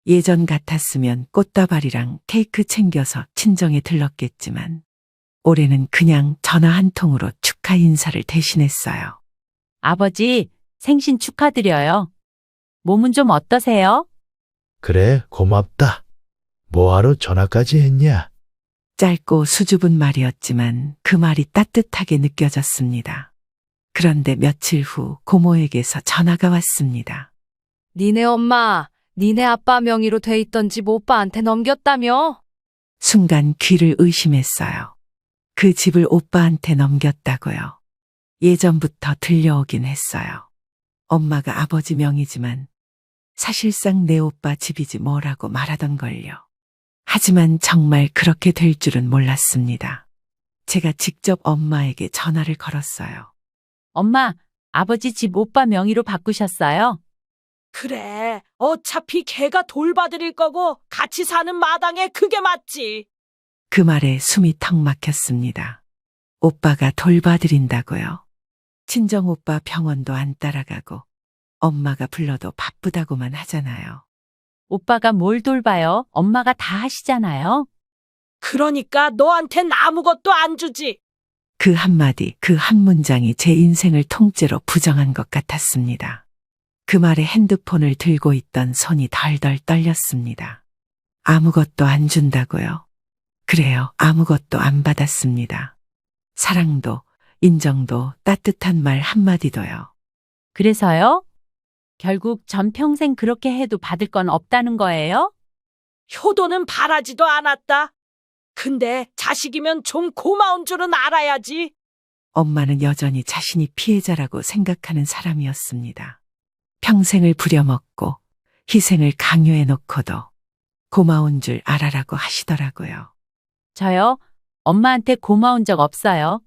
예전 같았으면 꽃다발이랑 케이크 챙겨서 친정에 들렀겠지만 올해는 그냥 전화 한 통으로 축하 인사를 대신했어요. 아버지, 생신 축하드려요. 몸은 좀 어떠세요? 그래, 고맙다. 뭐하러 전화까지 했냐? 짧고 수줍은 말이었지만 그 말이 따뜻하게 느껴졌습니다. 그런데 며칠 후 고모에게서 전화가 왔습니다. 니네 엄마, 니네 아빠 명의로 돼 있던 집 오빠한테 넘겼다며? 순간 귀를 의심했어요. 그 집을 오빠한테 넘겼다고요. 예전부터 들려오긴 했어요. 엄마가 아버지 명의지만 사실상 내 오빠 집이지 뭐라고 말하던 걸요. 하지만 정말 그렇게 될 줄은 몰랐습니다. 제가 직접 엄마에게 전화를 걸었어요. 엄마, 아버지 집 오빠 명의로 바꾸셨어요? 그래. 어차피 걔가 돌봐드릴 거고 같이 사는 마당에 그게 맞지. 그 말에 숨이 턱 막혔습니다. 오빠가 돌봐드린다고요. 친정오빠 병원도 안 따라가고 엄마가 불러도 바쁘다고만 하잖아요. 오빠가 뭘 돌봐요? 엄마가 다 하시잖아요. 그러니까 너한텐 아무것도 안 주지. 그 한마디, 그 한 문장이 제 인생을 통째로 부정한 것 같았습니다. 그 말에 핸드폰을 들고 있던 손이 덜덜 떨렸습니다. 아무것도 안 준다고요? 그래요, 아무것도 안 받았습니다. 사랑도, 인정도, 따뜻한 말 한마디도요. 그래서요? 결국 전 평생 그렇게 해도 받을 건 없다는 거예요? 효도는 바라지도 않았다. 근데 자식이면 좀 고마운 줄은 알아야지. 엄마는 여전히 자신이 피해자라고 생각하는 사람이었습니다. 평생을 부려먹고 희생을 강요해 놓고도 고마운 줄 알아라고 하시더라고요. 저요? 엄마한테 고마운 적 없어요.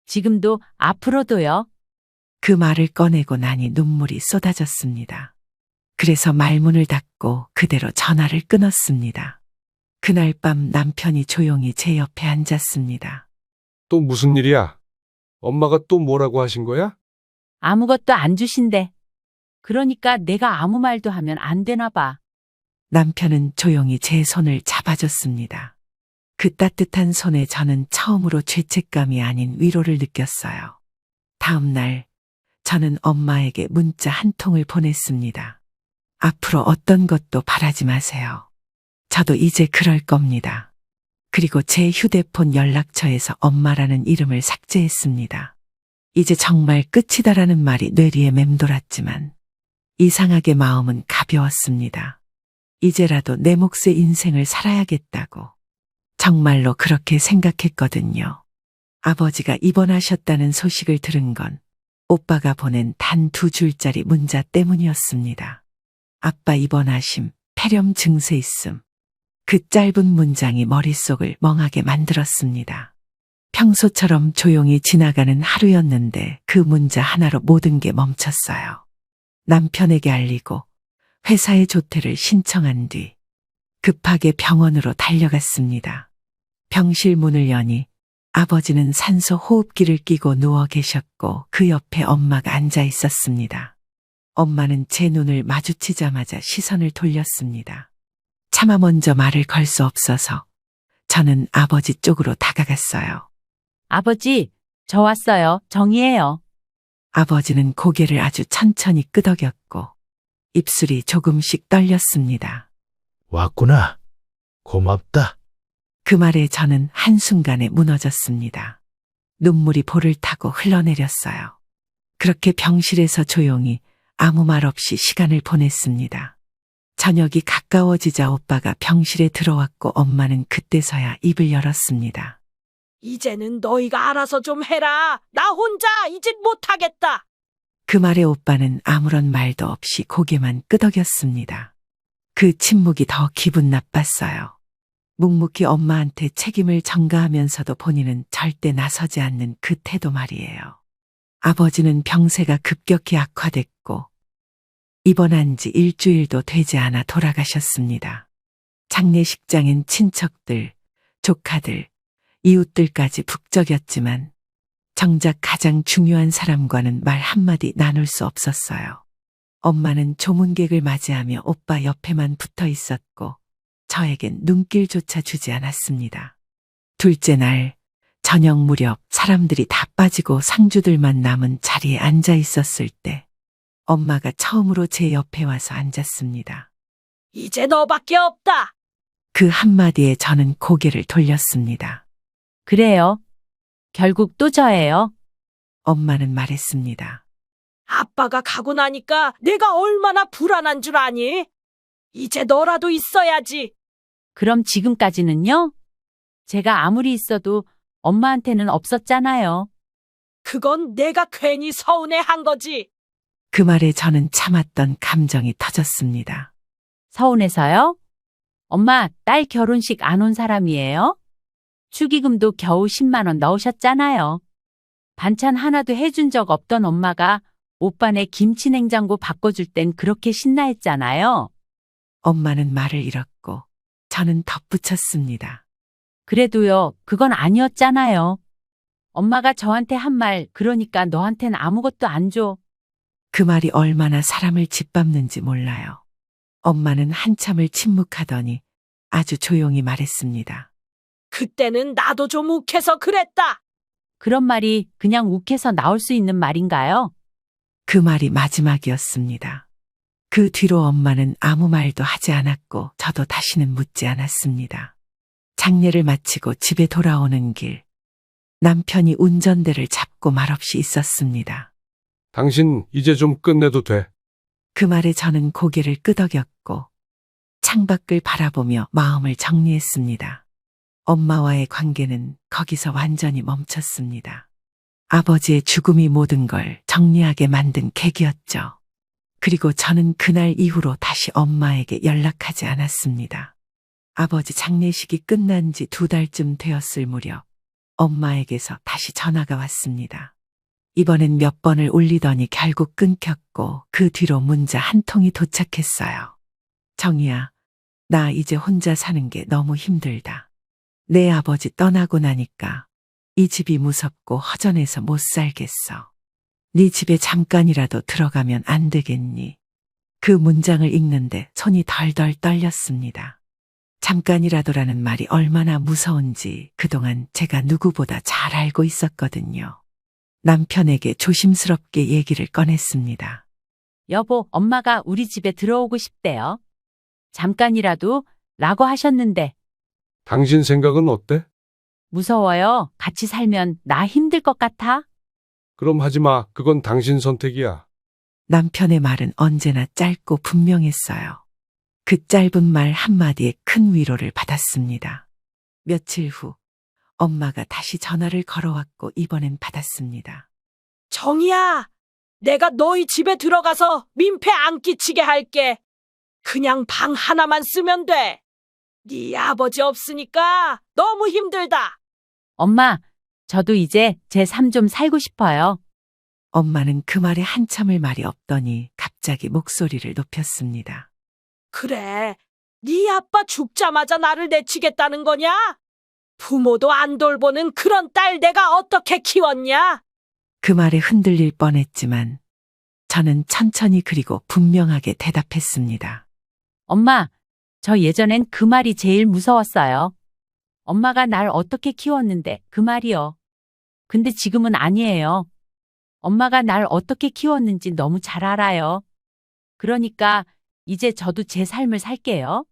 지금도 앞으로도요. 그 말을 꺼내고 나니 눈물이 쏟아졌습니다. 그래서 말문을 닫고 그대로 전화를 끊었습니다. 그날 밤 남편이 조용히 제 옆에 앉았습니다. 또 무슨 일이야? 엄마가 또 뭐라고 하신 거야? 아무것도 안 주신대. 그러니까 내가 아무 말도 하면 안 되나 봐. 남편은 조용히 제 손을 잡아줬습니다. 그 따뜻한 손에 저는 처음으로 죄책감이 아닌 위로를 느꼈어요. 다음 날, 저는 엄마에게 문자 한 통을 보냈습니다. 앞으로 어떤 것도 바라지 마세요. 저도 이제 그럴 겁니다. 그리고 제 휴대폰 연락처에서 엄마라는 이름을 삭제했습니다. 이제 정말 끝이다라는 말이 뇌리에 맴돌았지만 이상하게 마음은 가벼웠습니다. 이제라도 내 몫의 인생을 살아야겠다고 정말로 그렇게 생각했거든요. 아버지가 입원하셨다는 소식을 들은 건 오빠가 보낸 단 2줄짜리 문자 때문이었습니다. 아빠 입원하심, 폐렴 증세 있음. 그 짧은 문장이 머릿속을 멍하게 만들었습니다. 평소처럼 조용히 지나가는 하루였는데 그 문자 하나로 모든 게 멈췄어요. 남편에게 알리고 회사의 조퇴를 신청한 뒤 급하게 병원으로 달려갔습니다. 병실 문을 여니 아버지는 산소 호흡기를 끼고 누워 계셨고 그 옆에 엄마가 앉아 있었습니다. 엄마는 제 눈을 마주치자마자 시선을 돌렸습니다. 차마 먼저 말을 걸 수 없어서 저는 아버지 쪽으로 다가갔어요. 아버지, 저 왔어요. 정이에요. 아버지는 고개를 아주 천천히 끄덕였고 입술이 조금씩 떨렸습니다. 왔구나. 고맙다. 그 말에 저는 한순간에 무너졌습니다. 눈물이 볼을 타고 흘러내렸어요. 그렇게 병실에서 조용히 아무 말 없이 시간을 보냈습니다. 저녁이 가까워지자 오빠가 병실에 들어왔고 엄마는 그때서야 입을 열었습니다. 이제는 너희가 알아서 좀 해라. 나 혼자 이 짓 못하겠다. 그 말에 오빠는 아무런 말도 없이 고개만 끄덕였습니다. 그 침묵이 더 기분 나빴어요. 묵묵히 엄마한테 책임을 전가하면서도 본인은 절대 나서지 않는 그 태도 말이에요. 아버지는 병세가 급격히 악화됐고 입원한 지 일주일도 되지 않아 돌아가셨습니다. 장례식장엔 친척들, 조카들, 이웃들까지 북적였지만 정작 가장 중요한 사람과는 말 한마디 나눌 수 없었어요. 엄마는 조문객을 맞이하며 오빠 옆에만 붙어 있었고 저에겐 눈길조차 주지 않았습니다. 둘째 날 저녁 무렵 사람들이 다 빠지고 상주들만 남은 자리에 앉아 있었을 때 엄마가 처음으로 제 옆에 와서 앉았습니다. 이제 너밖에 없다. 그 한마디에 저는 고개를 돌렸습니다. 그래요. 결국 또 저예요. 엄마는 말했습니다. 아빠가 가고 나니까 내가 얼마나 불안한 줄 아니? 이제 너라도 있어야지. 그럼 지금까지는요? 제가 아무리 있어도 엄마한테는 없었잖아요. 그건 내가 괜히 서운해한 거지. 그 말에 저는 참았던 감정이 터졌습니다. 서운해서요? 엄마, 딸 결혼식 안 온 사람이에요? 축의금도 겨우 10만 원 넣으셨잖아요. 반찬 하나도 해준 적 없던 엄마가 오빠네 김치냉장고 바꿔줄 땐 그렇게 신나했잖아요. 엄마는 말을 잃었고 저는 덧붙였습니다. 그래도요, 그건 아니었잖아요. 엄마가 저한테 한 말, 그러니까 너한텐 아무것도 안 줘. 그 말이 얼마나 사람을 짓밟는지 몰라요. 엄마는 한참을 침묵하더니 아주 조용히 말했습니다. 그때는 나도 좀 욱해서 그랬다. 그런 말이 그냥 욱해서 나올 수 있는 말인가요? 그 말이 마지막이었습니다. 그 뒤로 엄마는 아무 말도 하지 않았고 저도 다시는 묻지 않았습니다. 장례를 마치고 집에 돌아오는 길, 남편이 운전대를 잡고 말없이 있었습니다. 당신 이제 좀 끝내도 돼. 그 말에 저는 고개를 끄덕였고 창밖을 바라보며 마음을 정리했습니다. 엄마와의 관계는 거기서 완전히 멈췄습니다. 아버지의 죽음이 모든 걸 정리하게 만든 계기였죠. 그리고 저는 그날 이후로 다시 엄마에게 연락하지 않았습니다. 아버지 장례식이 끝난 지 2달쯤 되었을 무렵 엄마에게서 다시 전화가 왔습니다. 이번엔 몇 번을 울리더니 결국 끊겼고 그 뒤로 문자 한 통이 도착했어요. 정희야, 나 이제 혼자 사는 게 너무 힘들다. 내 아버지 떠나고 나니까 이 집이 무섭고 허전해서 못 살겠어. 네 집에 잠깐이라도 들어가면 안 되겠니? 그 문장을 읽는데 손이 덜덜 떨렸습니다. 잠깐이라도라는 말이 얼마나 무서운지 그동안 제가 누구보다 잘 알고 있었거든요. 남편에게 조심스럽게 얘기를 꺼냈습니다. 여보, 엄마가 우리 집에 들어오고 싶대요. 잠깐이라도 라고 하셨는데 당신 생각은 어때? 무서워요. 같이 살면 나 힘들 것 같아. 그럼 하지 마. 그건 당신 선택이야. 남편의 말은 언제나 짧고 분명했어요. 그 짧은 말 한마디에 큰 위로를 받았습니다. 며칠 후 엄마가 다시 전화를 걸어왔고 이번엔 받았습니다. 정이야, 내가 너희 집에 들어가서 민폐 안 끼치게 할게. 그냥 방 하나만 쓰면 돼. 네 아버지 없으니까 너무 힘들다. 엄마, 저도 이제 제 삶 좀 살고 싶어요. 엄마는 그 말에 한참을 말이 없더니 갑자기 목소리를 높였습니다. 그래, 네 아빠 죽자마자 나를 내치겠다는 거냐? 부모도 안 돌보는 그런 딸 내가 어떻게 키웠냐? 그 말에 흔들릴 뻔했지만 저는 천천히 그리고 분명하게 대답했습니다. 엄마, 저 예전엔 그 말이 제일 무서웠어요. 엄마가 날 어떻게 키웠는데 그 말이요. 근데 지금은 아니에요. 엄마가 날 어떻게 키웠는지 너무 잘 알아요. 그러니까 이제 저도 제 삶을 살게요.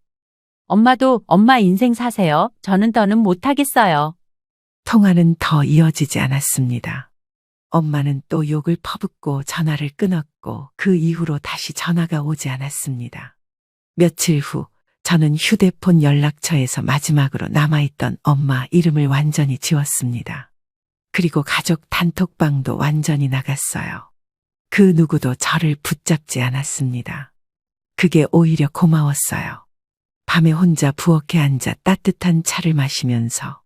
엄마도 엄마 인생 사세요. 저는 더는 못하겠어요. 통화는 더 이어지지 않았습니다. 엄마는 또 욕을 퍼붓고 전화를 끊었고 그 이후로 다시 전화가 오지 않았습니다. 며칠 후 저는 휴대폰 연락처에서 마지막으로 남아있던 엄마 이름을 완전히 지웠습니다. 그리고 가족 단톡방도 완전히 나갔어요. 그 누구도 저를 붙잡지 않았습니다. 그게 오히려 고마웠어요. 밤에 혼자 부엌에 앉아 따뜻한 차를 마시면서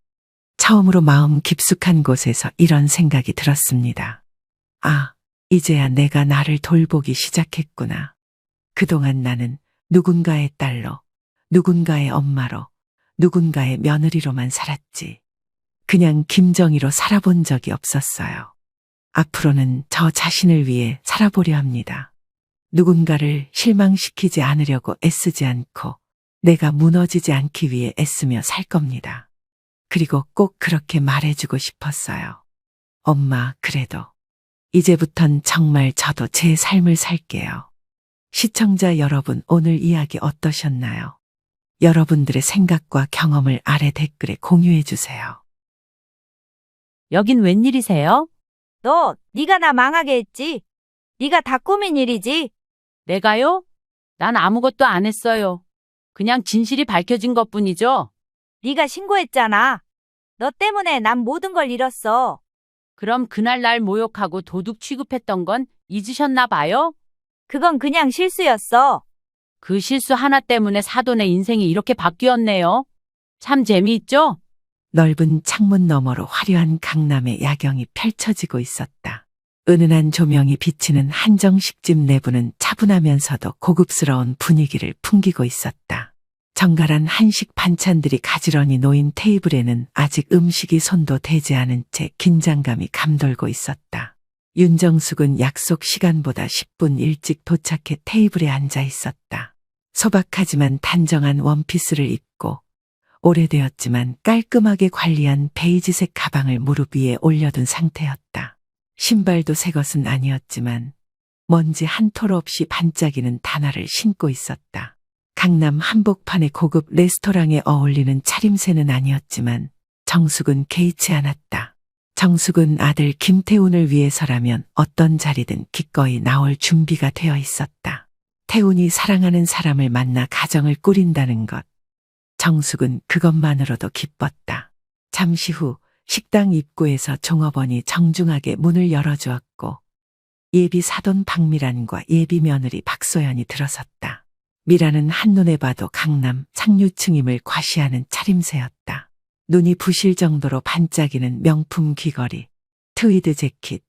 처음으로 마음 깊숙한 곳에서 이런 생각이 들었습니다. 아, 이제야 내가 나를 돌보기 시작했구나. 그동안 나는 누군가의 딸로, 누군가의 엄마로, 누군가의 며느리로만 살았지. 그냥 김정희로 살아본 적이 없었어요. 앞으로는 저 자신을 위해 살아보려 합니다. 누군가를 실망시키지 않으려고 애쓰지 않고 내가 무너지지 않기 위해 애쓰며 살 겁니다. 그리고 꼭 그렇게 말해주고 싶었어요. 엄마, 그래도 이제부턴 정말 저도 제 삶을 살게요. 시청자 여러분, 오늘 이야기 어떠셨나요? 여러분들의 생각과 경험을 아래 댓글에 공유해 주세요. 여긴 웬일이세요? 네가 나 망하게 했지? 네가 다 꾸민 일이지? 내가요? 난 아무것도 안 했어요. 그냥 진실이 밝혀진 것뿐이죠. 네가 신고했잖아. 너 때문에 난 모든 걸 잃었어. 그럼 그날 날 모욕하고 도둑 취급했던 건 잊으셨나 봐요? 그건 그냥 실수였어. 그 실수 하나 때문에 사돈의 인생이 이렇게 바뀌었네요. 참 재미있죠? 넓은 창문 너머로 화려한 강남의 야경이 펼쳐지고 있었다. 은은한 조명이 비치는 한정식집 내부는 차분하면서도 고급스러운 분위기를 풍기고 있었다. 정갈한 한식 반찬들이 가지런히 놓인 테이블에는 아직 음식이 손도 대지 않은 채 긴장감이 감돌고 있었다. 윤정숙은 약속 시간보다 10분 일찍 도착해 테이블에 앉아 있었다. 소박하지만 단정한 원피스를 입고 오래되었지만 깔끔하게 관리한 베이지색 가방을 무릎 위에 올려둔 상태였다. 신발도 새 것은 아니었지만 먼지 한 톨 없이 반짝이는 단화를 신고 있었다. 강남 한복판의 고급 레스토랑에 어울리는 차림새는 아니었지만 정숙은 개의치 않았다. 정숙은 아들 김태훈을 위해서라면 어떤 자리든 기꺼이 나올 준비가 되어 있었다. 태훈이 사랑하는 사람을 만나 가정을 꾸린다는 것. 정숙은 그것만으로도 기뻤다. 잠시 후 식당 입구에서 종업원이 정중하게 문을 열어주었고 예비 사돈 박미란과 예비 며느리 박소연이 들어섰다. 미란은 한눈에 봐도 강남 상류층임을 과시하는 차림새였다. 눈이 부실 정도로 반짝이는 명품 귀걸이, 트위드 재킷,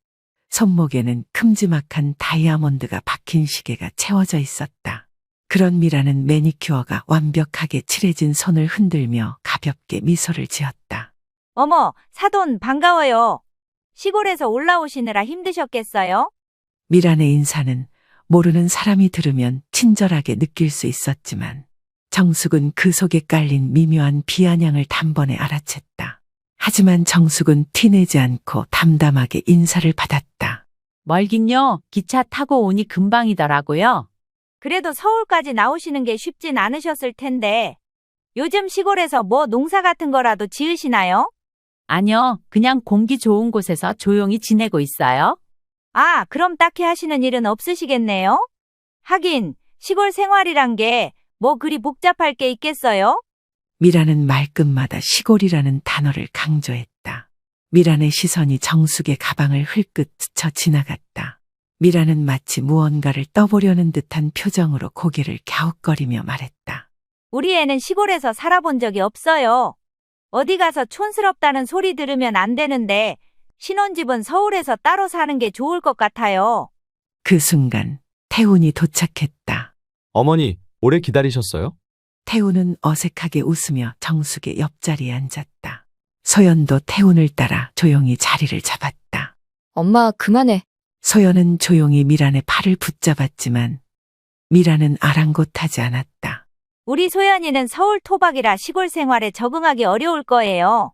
손목에는 큼지막한 다이아몬드가 박힌 시계가 채워져 있었다. 그런 미라는 매니큐어가 완벽하게 칠해진 손을 흔들며 가볍게 미소를 지었다. 어머, 사돈 반가워요. 시골에서 올라오시느라 힘드셨겠어요? 미란의 인사는 모르는 사람이 들으면 친절하게 느낄 수 있었지만 정숙은 그 속에 깔린 미묘한 비아냥을 단번에 알아챘다. 하지만 정숙은 티내지 않고 담담하게 인사를 받았다. 멀긴요. 기차 타고 오니 금방이더라고요. 그래도 서울까지 나오시는 게 쉽진 않으셨을 텐데 요즘 시골에서 뭐 농사 같은 거라도 지으시나요? 아니요. 그냥 공기 좋은 곳에서 조용히 지내고 있어요. 아, 그럼 딱히 하시는 일은 없으시겠네요? 하긴 시골 생활이란 게 뭐 그리 복잡할 게 있겠어요? 미란은 말끝마다 시골이라는 단어를 강조했다. 미란의 시선이 정숙의 가방을 흘끗 스쳐 지나갔다. 미란은 마치 무언가를 떠보려는 듯한 표정으로 고개를 갸웃거리며 말했다. 우리 애는 시골에서 살아본 적이 없어요. 어디 가서 촌스럽다는 소리 들으면 안 되는데 신혼집은 서울에서 따로 사는 게 좋을 것 같아요. 그 순간 태훈이 도착했다. 어머니, 오래 기다리셨어요? 태훈은 어색하게 웃으며 정숙의 옆자리에 앉았다. 소연도 태훈을 따라 조용히 자리를 잡았다. 엄마, 그만해. 소연은 조용히 미란의 팔을 붙잡았지만 미란은 아랑곳하지 않았다. 우리 소연이는 서울 토박이라 시골 생활에 적응하기 어려울 거예요.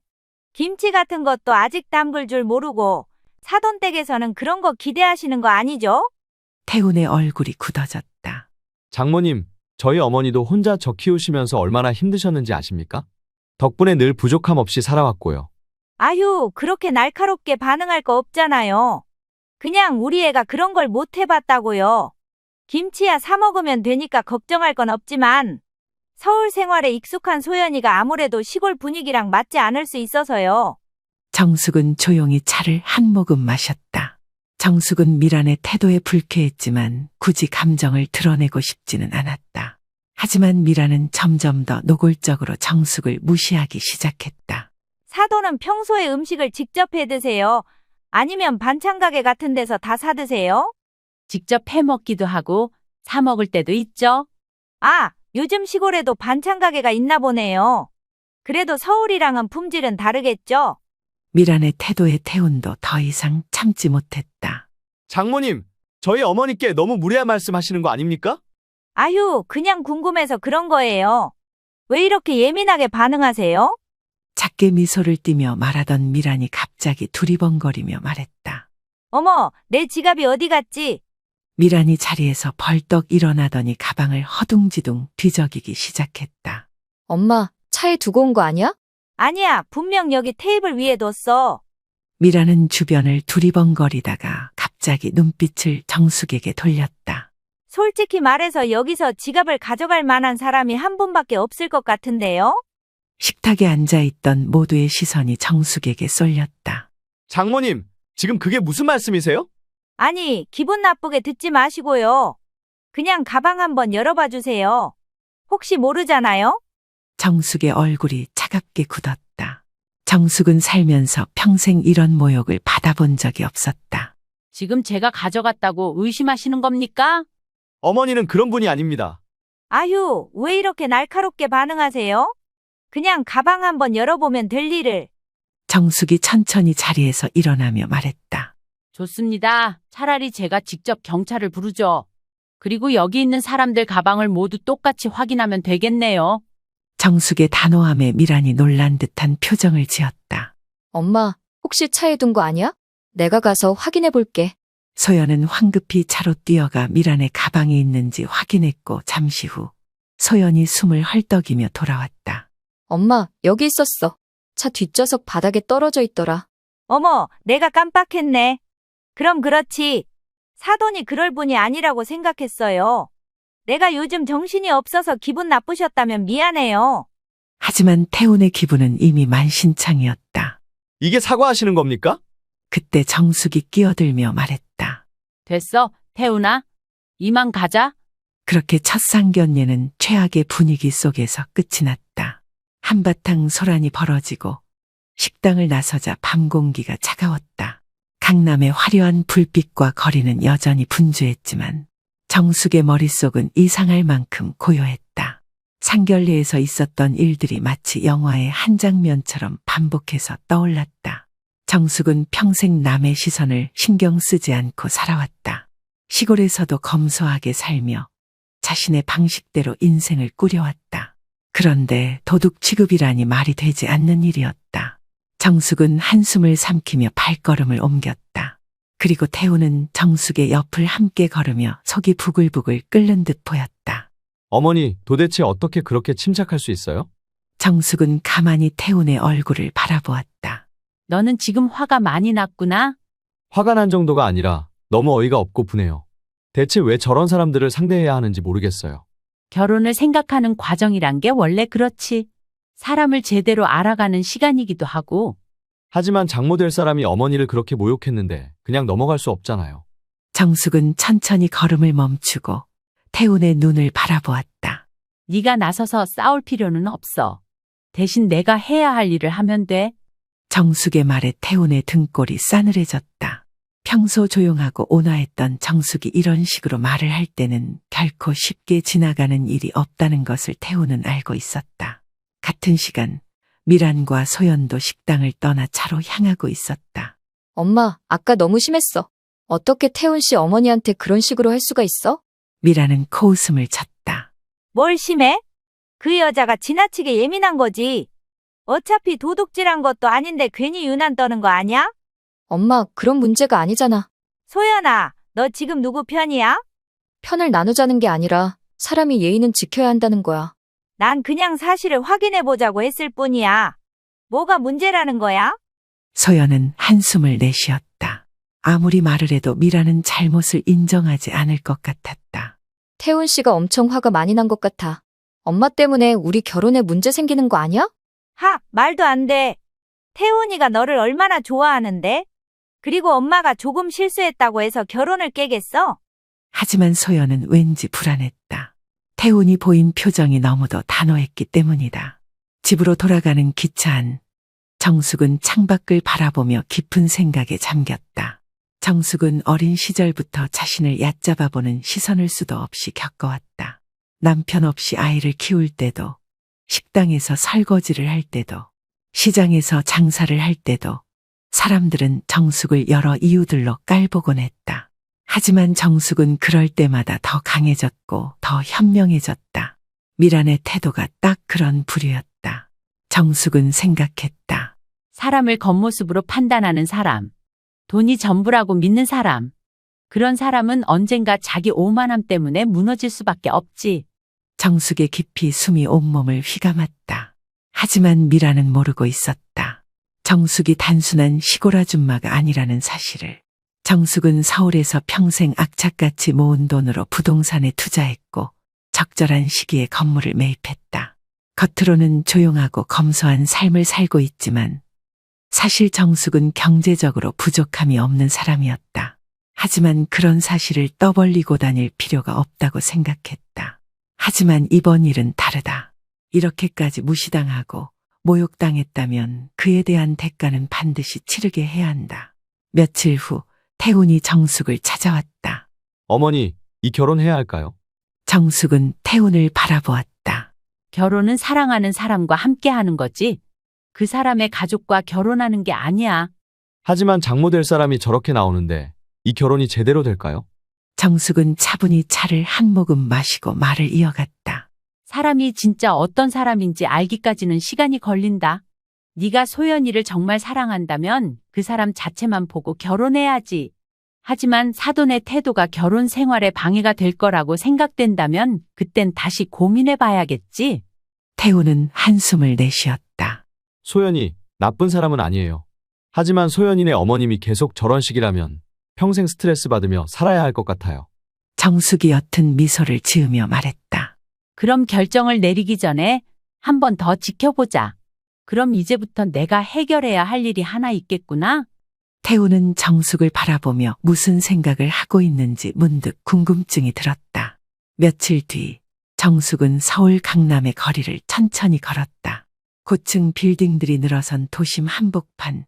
김치 같은 것도 아직 담글 줄 모르고 사돈 댁에서는 그런 거 기대하시는 거 아니죠? 태훈의 얼굴이 굳어졌다. 장모님, 저희 어머니도 혼자 저 키우시면서 얼마나 힘드셨는지 아십니까? 덕분에 늘 부족함 없이 살아왔고요. 아휴, 그렇게 날카롭게 반응할 거 없잖아요. 그냥 우리 애가 그런 걸 못 해봤다고요. 김치야 사 먹으면 되니까 걱정할 건 없지만 서울 생활에 익숙한 소연이가 아무래도 시골 분위기랑 맞지 않을 수 있어서요. 정숙은 조용히 차를 한 모금 마셨다. 정숙은 미란의 태도에 불쾌했지만 굳이 감정을 드러내고 싶지는 않았다. 하지만 미란은 점점 더 노골적으로 정숙을 무시하기 시작했다. 사돈은 평소에 음식을 직접 해 드세요? 아니면 반찬 가게 같은 데서 다 사 드세요? 직접 해 먹기도 하고 사 먹을 때도 있죠. 아, 요즘 시골에도 반찬 가게가 있나 보네요. 그래도 서울이랑은 품질은 다르겠죠? 미란의 태도에 태훈도 더 이상 참지 못했다. 장모님, 저희 어머니께 너무 무례한 말씀하시는 거 아닙니까? 아휴, 그냥 궁금해서 그런 거예요. 왜 이렇게 예민하게 반응하세요? 작게 미소를 띠며 말하던 미란이 갑자기 두리번거리며 말했다. 어머, 내 지갑이 어디 갔지? 미란이 자리에서 벌떡 일어나더니 가방을 허둥지둥 뒤적이기 시작했다. 엄마, 차에 두고 온 거 아니야? 아니야, 분명 여기 테이블 위에 뒀어. 미란은 주변을 두리번거리다가 갑자기 눈빛을 정숙에게 돌렸다. 솔직히 말해서 여기서 지갑을 가져갈 만한 사람이 한 분밖에 없을 것 같은데요? 식탁에 앉아있던 모두의 시선이 정숙에게 쏠렸다. 장모님, 지금 그게 무슨 말씀이세요? 아니, 기분 나쁘게 듣지 마시고요. 그냥 가방 한번 열어봐 주세요. 혹시 모르잖아요? 정숙의 얼굴이 차갑게 굳었다. 정숙은 살면서 평생 이런 모욕을 받아본 적이 없었다. 지금 제가 가져갔다고 의심하시는 겁니까? 어머니는 그런 분이 아닙니다. 아휴, 왜 이렇게 날카롭게 반응하세요? 그냥 가방 한번 열어보면 될 일을. 정숙이 천천히 자리에서 일어나며 말했다. 좋습니다. 차라리 제가 직접 경찰을 부르죠. 그리고 여기 있는 사람들 가방을 모두 똑같이 확인하면 되겠네요. 정숙의 단호함에 미란이 놀란 듯한 표정을 지었다. 엄마, 혹시 차에 둔 거 아니야? 내가 가서 확인해 볼게. 소연은 황급히 차로 뛰어가 미란의 가방이 있는지 확인했고 잠시 후 소연이 숨을 헐떡이며 돌아왔다. 엄마, 여기 있었어. 차 뒷좌석 바닥에 떨어져 있더라. 어머, 내가 깜빡했네. 그럼 그렇지. 사돈이 그럴 분이 아니라고 생각했어요. 내가 요즘 정신이 없어서 기분 나쁘셨다면 미안해요. 하지만 태훈의 기분은 이미 만신창이었다. 이게 사과하시는 겁니까? 그때 정숙이 끼어들며 말했다. 됐어, 태훈아. 이만 가자. 그렇게 첫 상견례는 최악의 분위기 속에서 끝이 났다. 한바탕 소란이 벌어지고 식당을 나서자 밤 공기가 차가웠다. 강남의 화려한 불빛과 거리는 여전히 분주했지만 정숙의 머릿속은 이상할 만큼 고요했다. 상결례에서 있었던 일들이 마치 영화의 한 장면처럼 반복해서 떠올랐다. 정숙은 평생 남의 시선을 신경 쓰지 않고 살아왔다. 시골에서도 검소하게 살며 자신의 방식대로 인생을 꾸려왔다. 그런데 도둑 취급이라니 말이 되지 않는 일이었다. 정숙은 한숨을 삼키며 발걸음을 옮겼다. 그리고 태우는 정숙의 옆을 함께 걸으며 속이 부글부글 끓는 듯 보였다. 어머니, 도대체 어떻게 그렇게 침착할 수 있어요? 정숙은 가만히 태훈의 얼굴을 바라보았다. 너는 지금 화가 많이 났구나. 화가 난 정도가 아니라 너무 어이가 없고 분해요. 대체 왜 저런 사람들을 상대해야 하는지 모르겠어요. 결혼을 생각하는 과정이란 게 원래 그렇지. 사람을 제대로 알아가는 시간이기도 하고. 하지만 장모 될 사람이 어머니를 그렇게 모욕했는데 그냥 넘어갈 수 없잖아요. 정숙은 천천히 걸음을 멈추고 태훈의 눈을 바라보았다. 네가 나서서 싸울 필요는 없어. 대신 내가 해야 할 일을 하면 돼. 정숙의 말에 태훈의 등골이 싸늘해졌다. 평소 조용하고 온화했던 정숙이 이런 식으로 말을 할 때는 결코 쉽게 지나가는 일이 없다는 것을 태훈은 알고 있었다. 같은 시간 미란과 소연도 식당을 떠나 차로 향하고 있었다. 엄마, 아까 너무 심했어. 어떻게 태훈 씨 어머니한테 그런 식으로 할 수가 있어? 미란은 코웃음을 쳤다. 뭘 심해? 그 여자가 지나치게 예민한 거지. 어차피 도둑질한 것도 아닌데 괜히 유난 떠는 거 아니야? 엄마, 그런 문제가 아니잖아. 소연아, 너 지금 누구 편이야? 편을 나누자는 게 아니라 사람이 예의는 지켜야 한다는 거야. 난 그냥 사실을 확인해 보자고 했을 뿐이야. 뭐가 문제라는 거야? 소연은 한숨을 내쉬었다. 아무리 말을 해도 미란은 잘못을 인정하지 않을 것 같았다. 태훈 씨가 엄청 화가 많이 난 것 같아. 엄마 때문에 우리 결혼에 문제 생기는 거 아니야? 말도 안 돼. 태훈이가 너를 얼마나 좋아하는데? 그리고 엄마가 조금 실수했다고 해서 결혼을 깨겠어? 하지만 소연은 왠지 불안했다. 태훈이 보인 표정이 너무도 단호했기 때문이다. 집으로 돌아가는 기차 안, 정숙은 창밖을 바라보며 깊은 생각에 잠겼다. 정숙은 어린 시절부터 자신을 얕잡아보는 시선을 수도 없이 겪어왔다. 남편 없이 아이를 키울 때도, 식당에서 설거지를 할 때도, 시장에서 장사를 할 때도 사람들은 정숙을 여러 이유들로 깔보곤 했다. 하지만 정숙은 그럴 때마다 더 강해졌고 더 현명해졌다. 미란의 태도가 딱 그런 부류였다. 정숙은 생각했다. 사람을 겉모습으로 판단하는 사람. 돈이 전부라고 믿는 사람. 그런 사람은 언젠가 자기 오만함 때문에 무너질 수밖에 없지. 정숙의 깊이 숨이 온몸을 휘감았다. 하지만 미라는 모르고 있었다. 정숙이 단순한 시골 아줌마가 아니라는 사실을. 정숙은 서울에서 평생 악착같이 모은 돈으로 부동산에 투자했고 적절한 시기에 건물을 매입했다. 겉으로는 조용하고 검소한 삶을 살고 있지만 사실 정숙은 경제적으로 부족함이 없는 사람이었다. 하지만 그런 사실을 떠벌리고 다닐 필요가 없다고 생각했다. 하지만 이번 일은 다르다. 이렇게까지 무시당하고 모욕당했다면 그에 대한 대가는 반드시 치르게 해야 한다. 며칠 후 태훈이 정숙을 찾아왔다. 어머니, 이 결혼해야 할까요? 정숙은 태훈을 바라보았다. 결혼은 사랑하는 사람과 함께 하는 거지. 그 사람의 가족과 결혼하는 게 아니야. 하지만 장모 될 사람이 저렇게 나오는데 이 결혼이 제대로 될까요? 정숙은 차분히 차를 한 모금 마시고 말을 이어갔다. 사람이 진짜 어떤 사람인지 알기까지는 시간이 걸린다. 네가 소연이를 정말 사랑한다면 그 사람 자체만 보고 결혼해야지. 하지만 사돈의 태도가 결혼 생활에 방해가 될 거라고 생각된다면 그땐 다시 고민해 봐야겠지. 태훈은 한숨을 내쉬었다. 소연이 나쁜 사람은 아니에요. 하지만 소연이네 어머님이 계속 저런 식이라면 평생 스트레스 받으며 살아야 할 것 같아요. 정숙이 옅은 미소를 지으며 말했다. 그럼 결정을 내리기 전에 한 번 더 지켜보자. 그럼 이제부터 내가 해결해야 할 일이 하나 있겠구나. 태훈은 정숙을 바라보며 무슨 생각을 하고 있는지 문득 궁금증이 들었다. 며칠 뒤 정숙은 서울 강남의 거리를 천천히 걸었다. 고층 빌딩들이 늘어선 도심 한복판.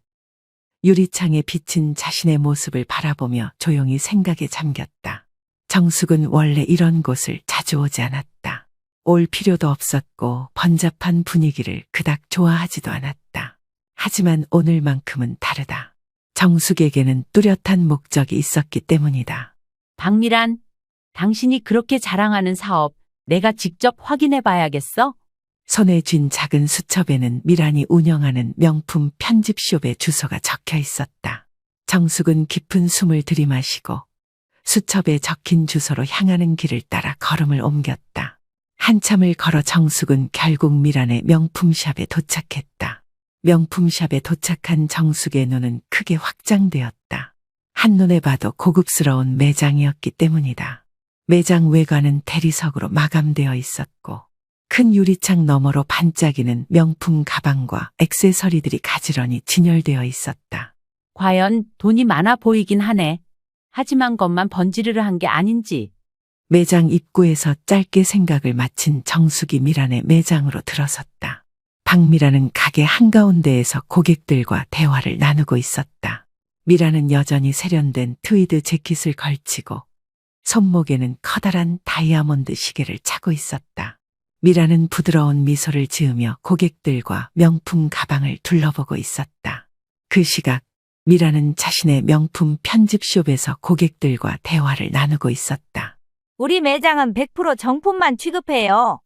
유리창에 비친 자신의 모습을 바라보며 조용히 생각에 잠겼다. 정숙은 원래 이런 곳을 자주 오지 않았다. 올 필요도 없었고 번잡한 분위기를 그닥 좋아하지도 않았다. 하지만 오늘만큼은 다르다. 정숙에게는 뚜렷한 목적이 있었기 때문이다. 박미란, 당신이 그렇게 자랑하는 사업 내가 직접 확인해 봐야겠어? 손에 쥔 작은 수첩에는 미란이 운영하는 명품 편집숍의 주소가 적혀 있었다. 정숙은 깊은 숨을 들이마시고 수첩에 적힌 주소로 향하는 길을 따라 걸음을 옮겼다. 한참을 걸어 정숙은 결국 미란의 명품샵에 도착했다. 명품샵에 도착한 정숙의 눈은 크게 확장되었다. 한눈에 봐도 고급스러운 매장이었기 때문이다. 매장 외관은 대리석으로 마감되어 있었고 큰 유리창 너머로 반짝이는 명품 가방과 액세서리들이 가지런히 진열되어 있었다. 과연 돈이 많아 보이긴 하네. 하지만 것만 번지르르 한 게 아닌지. 매장 입구에서 짧게 생각을 마친 정숙이 미란의 매장으로 들어섰다. 박미란은 가게 한가운데에서 고객들과 대화를 나누고 있었다. 미란은 여전히 세련된 트위드 재킷을 걸치고 손목에는 커다란 다이아몬드 시계를 차고 있었다. 미란은 부드러운 미소를 지으며 고객들과 명품 가방을 둘러보고 있었다. 그 시각 미란은 자신의 명품 편집숍에서 고객들과 대화를 나누고 있었다. 우리 매장은 100% 정품만 취급해요.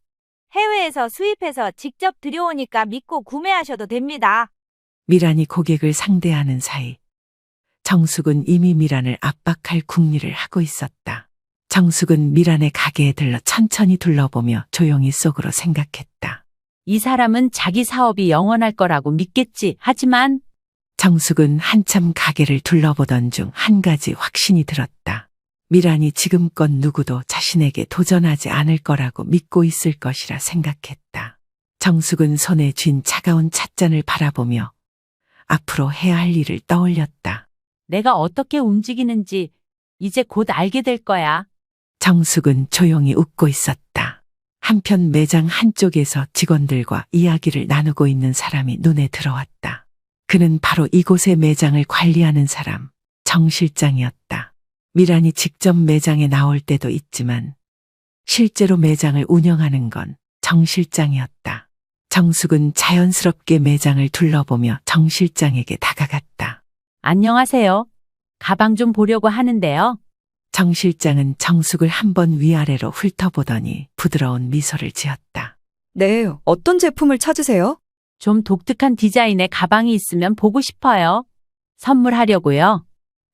해외에서 수입해서 직접 들여오니까 믿고 구매하셔도 됩니다. 미란이 고객을 상대하는 사이 정숙은 이미 미란을 압박할 궁리를 하고 있었다. 정숙은 미란의 가게에 들러 천천히 둘러보며 조용히 속으로 생각했다. 이 사람은 자기 사업이 영원할 거라고 믿겠지. 하지만 정숙은 한참 가게를 둘러보던 중 한 가지 확신이 들었다. 미란이 지금껏 누구도 자신에게 도전하지 않을 거라고 믿고 있을 것이라 생각했다. 정숙은 손에 쥔 차가운 찻잔을 바라보며 앞으로 해야 할 일을 떠올렸다. 내가 어떻게 움직이는지 이제 곧 알게 될 거야. 정숙은 조용히 웃고 있었다. 한편 매장 한쪽에서 직원들과 이야기를 나누고 있는 사람이 눈에 들어왔다. 그는 바로 이곳의 매장을 관리하는 사람, 정 실장이었다. 미란이 직접 매장에 나올 때도 있지만 실제로 매장을 운영하는 건 정 실장이었다. 정숙은 자연스럽게 매장을 둘러보며 정 실장에게 다가갔다. 안녕하세요. 가방 좀 보려고 하는데요. 정 실장은 정숙을 한번 위아래로 훑어보더니 부드러운 미소를 지었다. 네, 어떤 제품을 찾으세요? 좀 독특한 디자인의 가방이 있으면 보고 싶어요. 선물하려고요.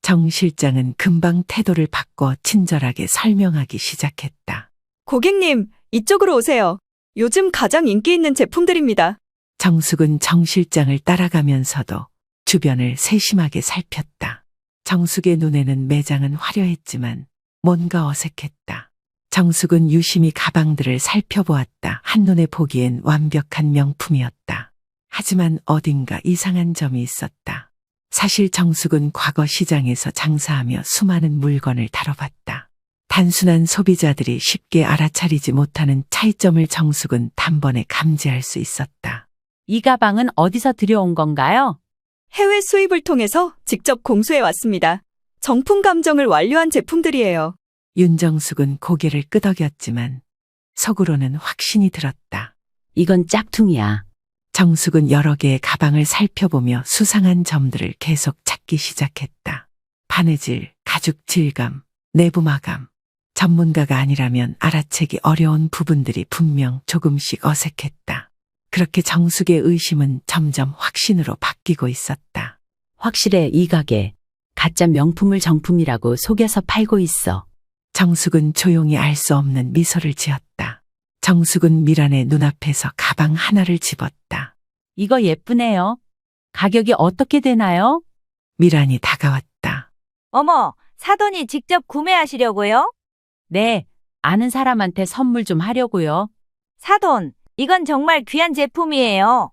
정 실장은 금방 태도를 바꿔 친절하게 설명하기 시작했다. 고객님, 이쪽으로 오세요. 요즘 가장 인기 있는 제품들입니다. 정숙은 정 실장을 따라가면서도 주변을 세심하게 살폈다. 정숙의 눈에는 매장은 화려했지만 뭔가 어색했다. 정숙은 유심히 가방들을 살펴보았다. 한눈에 보기엔 완벽한 명품이었다. 하지만 어딘가 이상한 점이 있었다. 사실 정숙은 과거 시장에서 장사하며 수많은 물건을 다뤄봤다. 단순한 소비자들이 쉽게 알아차리지 못하는 차이점을 정숙은 단번에 감지할 수 있었다. 이 가방은 어디서 들여온 건가요? 해외 수입을 통해서 직접 공수해 왔습니다. 정품 감정을 완료한 제품들이에요. 윤정숙은 고개를 끄덕였지만 속으로는 확신이 들었다. 이건 짝퉁이야. 정숙은 여러 개의 가방을 살펴보며 수상한 점들을 계속 찾기 시작했다. 바느질, 가죽 질감, 내부 마감. 전문가가 아니라면 알아채기 어려운 부분들이 분명 조금씩 어색했다. 그렇게 정숙의 의심은 점점 확신으로 바뀌고 있었다. 확실해, 이 가게. 가짜 명품을 정품이라고 속여서 팔고 있어. 정숙은 조용히 알 수 없는 미소를 지었다. 정숙은 미란의 눈앞에서 가방 하나를 집었다. 이거 예쁘네요. 가격이 어떻게 되나요? 미란이 다가왔다. 어머, 사돈이 직접 구매하시려고요? 네, 아는 사람한테 선물 좀 하려고요. 사돈, 이건 정말 귀한 제품이에요.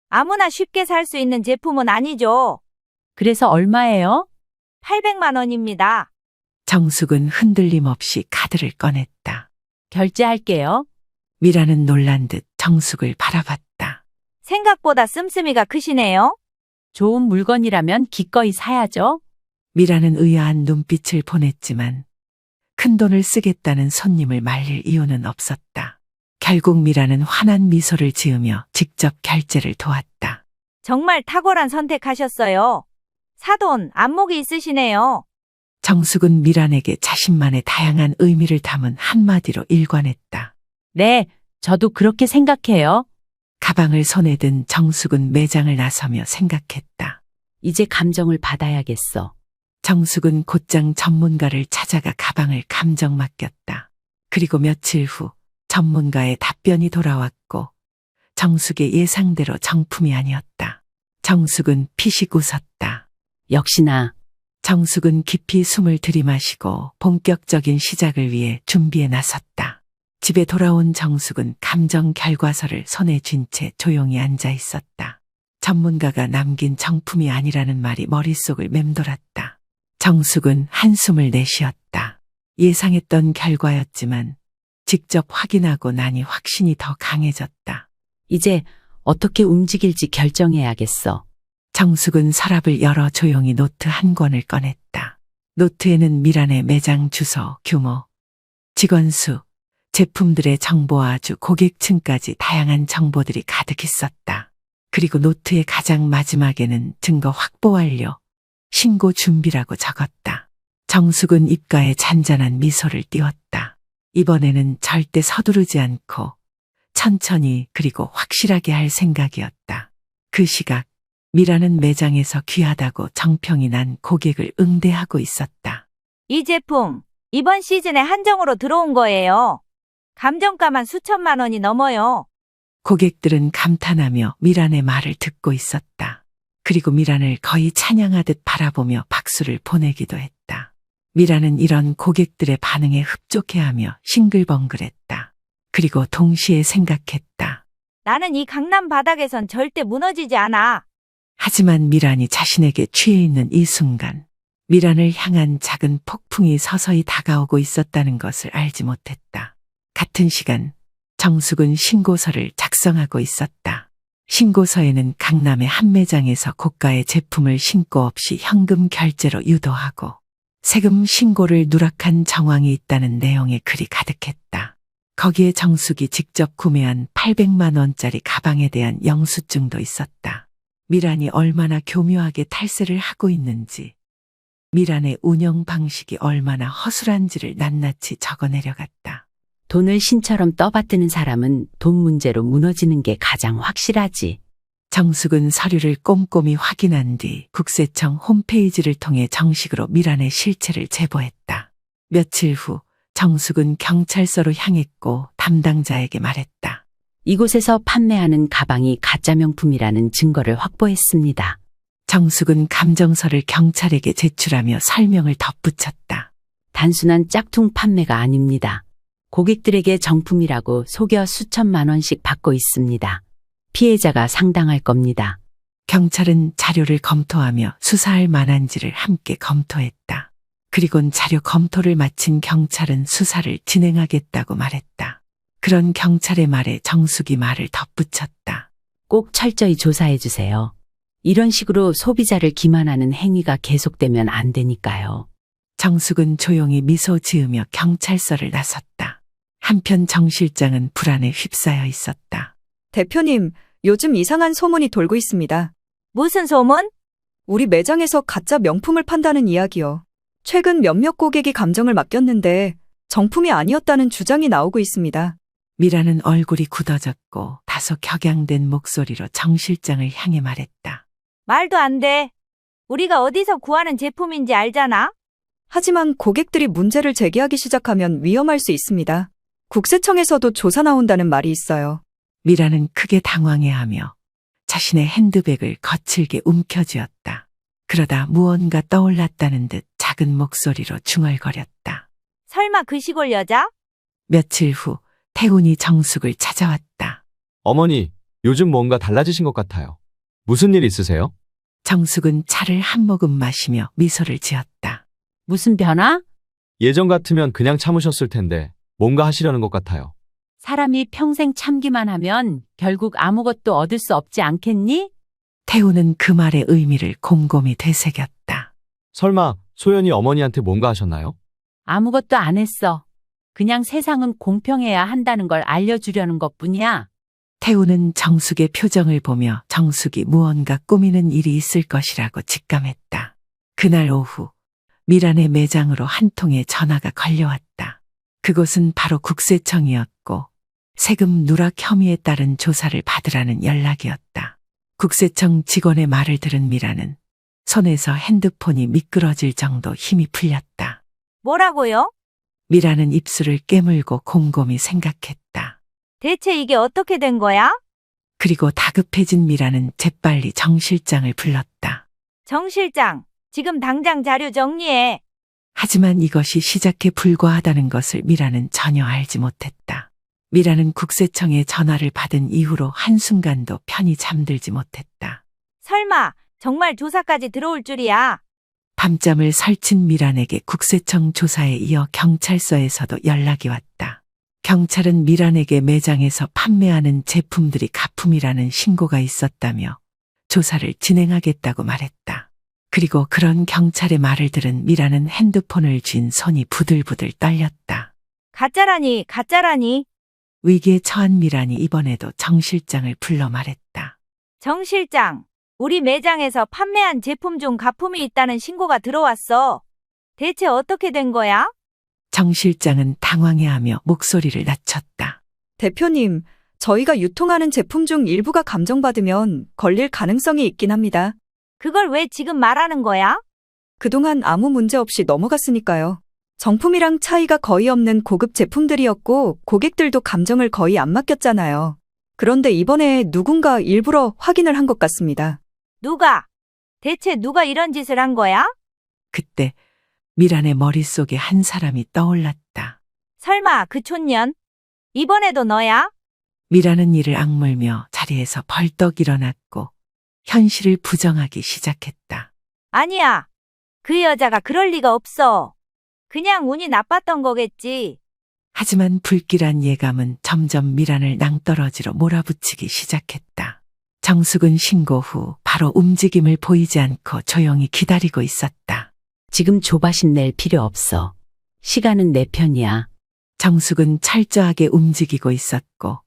아무나 쉽게 살 수 있는 제품은 아니죠. 그래서 얼마예요? 800만 원입니다. 정숙은 흔들림 없이 카드를 꺼냈다. 결제할게요. 미란은 놀란 듯 정숙을 바라봤다. 생각보다 씀씀이가 크시네요. 좋은 물건이라면 기꺼이 사야죠. 미란은 의아한 눈빛을 보냈지만 큰돈을 쓰겠다는 손님을 말릴 이유는 없었다. 결국 미라는 환한 미소를 지으며 직접 결제를 도왔다. 정말 탁월한 선택하셨어요. 사돈, 안목이 있으시네요. 정숙은 미란에게 자신만의 다양한 의미를 담은 한마디로 일관했다. 네, 저도 그렇게 생각해요. 가방을 손에 든 정숙은 매장을 나서며 생각했다. 이제 감정을 받아야겠어. 정숙은 곧장 전문가를 찾아가 가방을 감정 맡겼다. 그리고 며칠 후 전문가의 답변이 돌아왔고 정숙의 예상대로 정품이 아니었다. 정숙은 피식 웃었다. 역시나 정숙은 깊이 숨을 들이마시고 본격적인 시작을 위해 준비에 나섰다. 집에 돌아온 정숙은 감정 결과서를 손에 쥔 채 조용히 앉아 있었다. 전문가가 남긴 정품이 아니라는 말이 머릿속을 맴돌았다. 정숙은 한숨을 내쉬었다. 예상했던 결과였지만 직접 확인하고 나니 확신이 더 강해졌다. 이제 어떻게 움직일지 결정해야겠어. 정숙은 서랍을 열어 조용히 노트 한 권을 꺼냈다. 노트에는 미란의 매장 주소, 규모, 직원 수, 제품들의 정보와 아주 고객층까지 다양한 정보들이 가득 있었다. 그리고 노트의 가장 마지막에는 증거 확보 완료, 신고 준비라고 적었다. 정숙은 입가에 잔잔한 미소를 띄웠다. 이번에는 절대 서두르지 않고 천천히 그리고 확실하게 할 생각이었다. 그 시각 미라는 매장에서 귀하다고 정평이 난 고객을 응대하고 있었다. 이 제품, 이번 시즌에 한정으로 들어온 거예요. 감정가만 수천만 원이 넘어요. 고객들은 감탄하며 미란의 말을 듣고 있었다. 그리고 미란을 거의 찬양하듯 바라보며 박수를 보내기도 했다. 미란은 이런 고객들의 반응에 흡족해하며 싱글벙글했다. 그리고 동시에 생각했다. 나는 이 강남 바닥에선 절대 무너지지 않아. 하지만 미란이 자신에게 취해 있는 이 순간, 미란을 향한 작은 폭풍이 서서히 다가오고 있었다는 것을 알지 못했다. 같은 시간, 정숙은 신고서를 작성하고 있었다. 신고서에는 강남의 한 매장에서 고가의 제품을 신고 없이 현금 결제로 유도하고 세금 신고를 누락한 정황이 있다는 내용의 글이 가득했다. 거기에 정숙이 직접 구매한 800만 원짜리 가방에 대한 영수증도 있었다. 미란이 얼마나 교묘하게 탈세를 하고 있는지, 미란의 운영 방식이 얼마나 허술한지를 낱낱이 적어 내려갔다. 돈을 신처럼 떠받드는 사람은 돈 문제로 무너지는 게 가장 확실하지. 정숙은 서류를 꼼꼼히 확인한 뒤 국세청 홈페이지를 통해 정식으로 미란의 실체를 제보했다. 며칠 후 정숙은 경찰서로 향했고 담당자에게 말했다. 이곳에서 판매하는 가방이 가짜 명품이라는 증거를 확보했습니다. 정숙은 감정서를 경찰에게 제출하며 설명을 덧붙였다. 단순한 짝퉁 판매가 아닙니다. 고객들에게 정품이라고 속여 수천만 원씩 받고 있습니다. 피해자가 상당할 겁니다. 경찰은 자료를 검토하며 수사할 만한지를 함께 검토했다. 그리곤 자료 검토를 마친 경찰은 수사를 진행하겠다고 말했다. 그런 경찰의 말에 정숙이 말을 덧붙였다. 꼭 철저히 조사해 주세요. 이런 식으로 소비자를 기만하는 행위가 계속되면 안 되니까요. 정숙은 조용히 미소 지으며 경찰서를 나섰다. 한편 정 실장은 불안에 휩싸여 있었다. 대표님, 요즘 이상한 소문이 돌고 있습니다. 무슨 소문? 우리 매장에서 가짜 명품을 판다는 이야기요. 최근 몇몇 고객이 감정을 맡겼는데 정품이 아니었다는 주장이 나오고 있습니다. 미라는 얼굴이 굳어졌고 다소 격양된 목소리로 정 실장을 향해 말했다. 말도 안 돼. 우리가 어디서 구하는 제품인지 알잖아? 하지만 고객들이 문제를 제기하기 시작하면 위험할 수 있습니다. 국세청에서도 조사 나온다는 말이 있어요. 미라는 크게 당황해하며 자신의 핸드백을 거칠게 움켜쥐었다. 그러다 무언가 떠올랐다는 듯 작은 목소리로 중얼거렸다. 설마 그 시골 여자? 며칠 후 태훈이 정숙을 찾아왔다. 어머니, 요즘 뭔가 달라지신 것 같아요. 무슨 일 있으세요? 정숙은 차를 한 모금 마시며 미소를 지었다. 무슨 변화? 예전 같으면 그냥 참으셨을 텐데 뭔가 하시려는 것 같아요. 사람이 평생 참기만 하면 결국 아무것도 얻을 수 없지 않겠니? 태훈은 그 말의 의미를 곰곰이 되새겼다. 설마 소연이 어머니한테 뭔가 하셨나요? 아무것도 안 했어. 그냥 세상은 공평해야 한다는 걸 알려주려는 것뿐이야. 태우는 정숙의 표정을 보며 정숙이 무언가 꾸미는 일이 있을 것이라고 직감했다. 그날 오후 미란의 매장으로 한 통의 전화가 걸려왔다. 그곳은 바로 국세청이었고 세금 누락 혐의에 따른 조사를 받으라는 연락이었다. 국세청 직원의 말을 들은 미란은 손에서 핸드폰이 미끄러질 정도 힘이 풀렸다. 뭐라고요? 미란은 입술을 깨물고 곰곰이 생각했다. 대체 이게 어떻게 된 거야? 그리고 다급해진 미란은 재빨리 정 실장을 불렀다. 정 실장, 지금 당장 자료 정리해. 하지만 이것이 시작에 불과하다는 것을 미란은 전혀 알지 못했다. 미란은 국세청에 전화를 받은 이후로 한순간도 편히 잠들지 못했다. 설마 정말 조사까지 들어올 줄이야. 밤잠을 설친 미란에게 국세청 조사에 이어 경찰서에서도 연락이 왔다. 경찰은 미란에게 매장에서 판매하는 제품들이 가품이라는 신고가 있었다며 조사를 진행하겠다고 말했다. 그리고 그런 경찰의 말을 들은 미란은 핸드폰을 쥔 손이 부들부들 떨렸다. 가짜라니, 가짜라니. 위기에 처한 미란이 이번에도 정 실장을 불러 말했다. 정 실장, 우리 매장에서 판매한 제품 중 가품이 있다는 신고가 들어왔어. 대체 어떻게 된 거야? 정 실장은 당황해하며 목소리를 낮췄다. 대표님, 저희가 유통하는 제품 중 일부가 감정받으면 걸릴 가능성이 있긴 합니다. 그걸 왜 지금 말하는 거야? 그동안 아무 문제 없이 넘어갔으니까요. 정품이랑 차이가 거의 없는 고급 제품들이었고 고객들도 감정을 거의 안 맡겼잖아요. 그런데 이번에 누군가 일부러 확인을 한 것 같습니다. 누가? 대체 누가 이런 짓을 한 거야? 그때 미란의 머릿속에 한 사람이 떠올랐다. 설마 그 촌년? 이번에도 너야? 미란은 이를 악물며 자리에서 벌떡 일어났고 현실을 부정하기 시작했다. 아니야. 그 여자가 그럴 리가 없어. 그냥 운이 나빴던 거겠지. 하지만 불길한 예감은 점점 미란을 낭떠러지로 몰아붙이기 시작했다. 정숙은 신고 후 바로 움직임을 보이지 않고 조용히 기다리고 있었다. 지금 조바심 낼 필요 없어. 시간은 내 편이야. 정숙은 철저하게 움직이고 있었고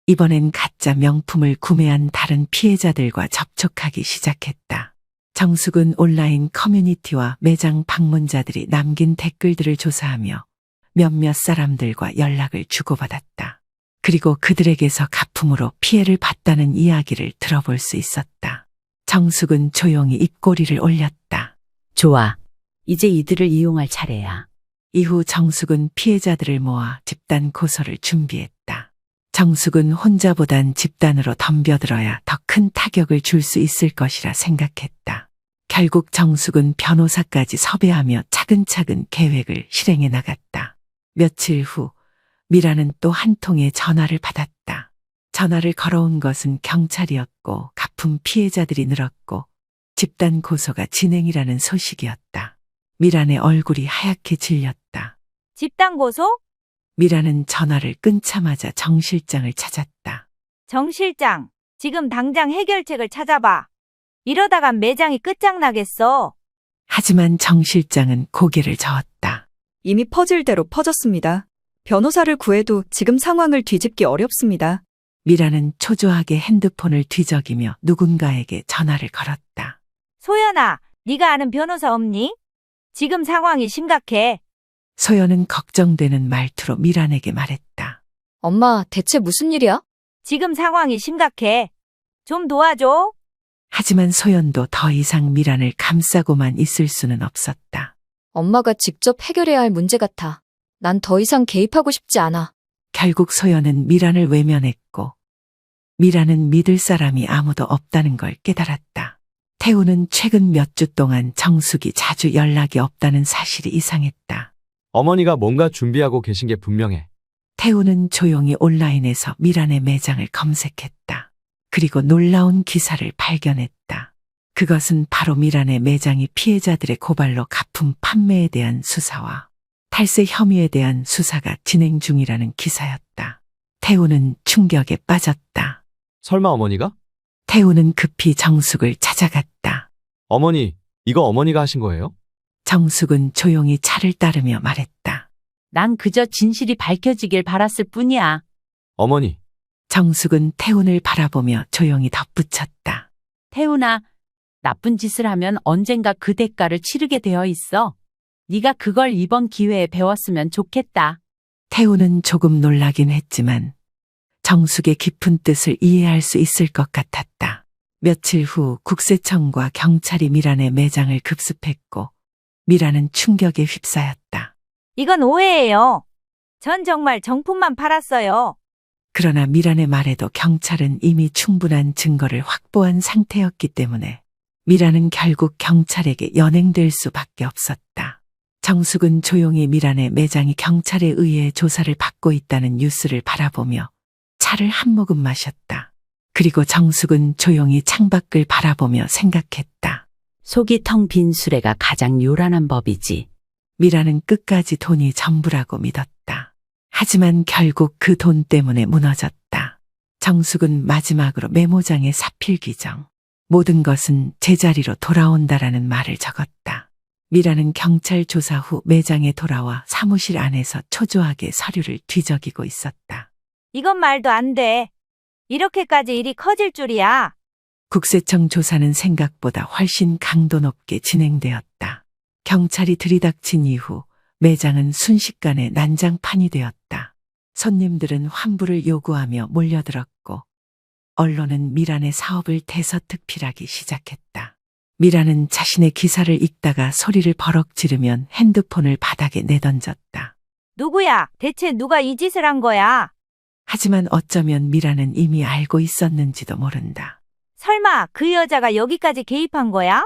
이번엔 가짜 명품을 구매한 다른 피해자들과 접촉하기 시작했다. 정숙은 온라인 커뮤니티와 매장 방문자들이 남긴 댓글들을 조사하며 몇몇 사람들과 연락을 주고받았다. 그리고 그들에게서 가품으로 피해를 봤다는 이야기를 들어볼 수 있었다. 정숙은 조용히 입꼬리를 올렸다. 좋아. 이제 이들을 이용할 차례야. 이후 정숙은 피해자들을 모아 집단 고소를 준비했다. 정숙은 혼자보단 집단으로 덤벼들어야 더 큰 타격을 줄 수 있을 것이라 생각했다. 결국 정숙은 변호사까지 섭외하며 차근차근 계획을 실행해 나갔다. 며칠 후 미라는 또 한 통의 전화를 받았다. 전화를 걸어온 것은 경찰이었고 가품 피해자들이 늘었고 집단 고소가 진행이라는 소식이었다. 미란의 얼굴이 하얗게 질렸다. 집단 고소? 미라는 전화를 끊자마자 정 실장을 찾았다. 정 실장, 지금 당장 해결책을 찾아봐. 이러다간 매장이 끝장나겠어. 하지만 정 실장은 고개를 저었다. 이미 퍼질 대로 퍼졌습니다. 변호사를 구해도 지금 상황을 뒤집기 어렵습니다. 미라는 초조하게 핸드폰을 뒤적이며 누군가에게 전화를 걸었다. 소연아, 네가 아는 변호사 없니? 지금 상황이 심각해. 소연은 걱정되는 말투로 미란에게 말했다. 엄마, 대체 무슨 일이야? 지금 상황이 심각해. 좀 도와줘. 하지만 소연도 더 이상 미란을 감싸고만 있을 수는 없었다. 엄마가 직접 해결해야 할 문제 같아. 난 더 이상 개입하고 싶지 않아. 결국 소연은 미란을 외면했고 미란은 믿을 사람이 아무도 없다는 걸 깨달았다. 태우는 최근 몇 주 동안 정숙이 자주 연락이 없다는 사실이 이상했다. 어머니가 뭔가 준비하고 계신 게 분명해. 태우는 조용히 온라인에서 미란의 매장을 검색했다. 그리고 놀라운 기사를 발견했다. 그것은 바로 미란의 매장이 피해자들의 고발로 가품 판매에 대한 수사와 탈세 혐의에 대한 수사가 진행 중이라는 기사였다. 태우는 충격에 빠졌다. 설마 어머니가? 태우는 급히 정숙을 찾아갔다. 어머니, 이거 어머니가 하신 거예요? 정숙은 조용히 차를 따르며 말했다. 난 그저 진실이 밝혀지길 바랐을 뿐이야. 어머니, 정숙은 태훈을 바라보며 조용히 덧붙였다. 태훈아, 나쁜 짓을 하면 언젠가 그 대가를 치르게 되어 있어. 네가 그걸 이번 기회에 배웠으면 좋겠다. 태훈은 조금 놀라긴 했지만 정숙의 깊은 뜻을 이해할 수 있을 것 같았다. 며칠 후 국세청과 경찰이 미란의 매장을 급습했고 미란은 충격에 휩싸였다. 이건 오해예요. 전 정말 정품만 팔았어요. 그러나 미란의 말에도 경찰은 이미 충분한 증거를 확보한 상태였기 때문에 미란은 결국 경찰에게 연행될 수밖에 없었다. 정숙은 조용히 미란의 매장이 경찰에 의해 조사를 받고 있다는 뉴스를 바라보며 차를 한 모금 마셨다. 그리고 정숙은 조용히 창밖을 바라보며 생각했다. 속이 텅 빈 수레가 가장 요란한 법이지. 미란은 끝까지 돈이 전부라고 믿었다. 하지만 결국 그 돈 때문에 무너졌다. 정숙은 마지막으로 메모장에 사필기정. 모든 것은 제자리로 돌아온다라는 말을 적었다. 미란은 경찰 조사 후 매장에 돌아와 사무실 안에서 초조하게 서류를 뒤적이고 있었다. 이건 말도 안 돼. 이렇게까지 일이 커질 줄이야. 국세청 조사는 생각보다 훨씬 강도 높게 진행되었다. 경찰이 들이닥친 이후 매장은 순식간에 난장판이 되었다. 손님들은 환불을 요구하며 몰려들었고 언론은 미란의 사업을 대서특필하기 시작했다. 미란은 자신의 기사를 읽다가 소리를 버럭 지르면 핸드폰을 바닥에 내던졌다. 누구야? 대체 누가 이 짓을 한 거야? 하지만 어쩌면 미란은 이미 알고 있었는지도 모른다. 설마 그 여자가 여기까지 개입한 거야?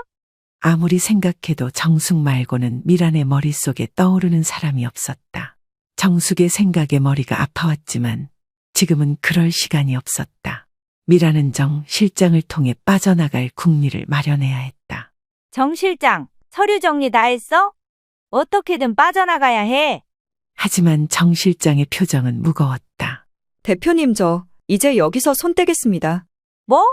아무리 생각해도 정숙 말고는 미란의 머릿속에 떠오르는 사람이 없었다. 정숙의 생각에 머리가 아파왔지만 지금은 그럴 시간이 없었다. 미란은 정 실장을 통해 빠져나갈 국리를 마련해야 했다. 정 실장, 서류 정리 다 했어? 어떻게든 빠져나가야 해. 하지만 정 실장의 표정은 무거웠다. 대표님, 저 이제 여기서 손 떼겠습니다. 뭐?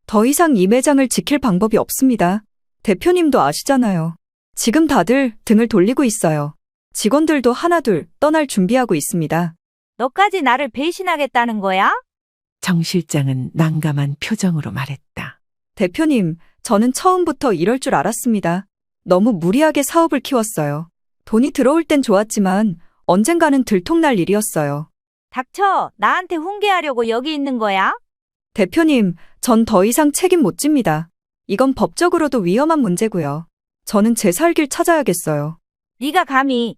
더 이상 이 매장을 지킬 방법이 없습니다. 대표님도 아시잖아요. 지금 다들 등을 돌리고 있어요. 직원들도 하나둘 떠날 준비하고 있습니다. 너까지 나를 배신하겠다는 거야? 정 실장은 난감한 표정으로 말했다. 대표님, 저는 처음부터 이럴 줄 알았습니다. 너무 무리하게 사업을 키웠어요. 돈이 들어올 땐 좋았지만 언젠가는 들통날 일이었어요. 닥쳐, 나한테 훈계하려고 여기 있는 거야? 대표님, 전 더 이상 책임 못 집니다. 이건 법적으로도 위험한 문제고요. 저는 제 살 길 찾아야겠어요. 네가 감히.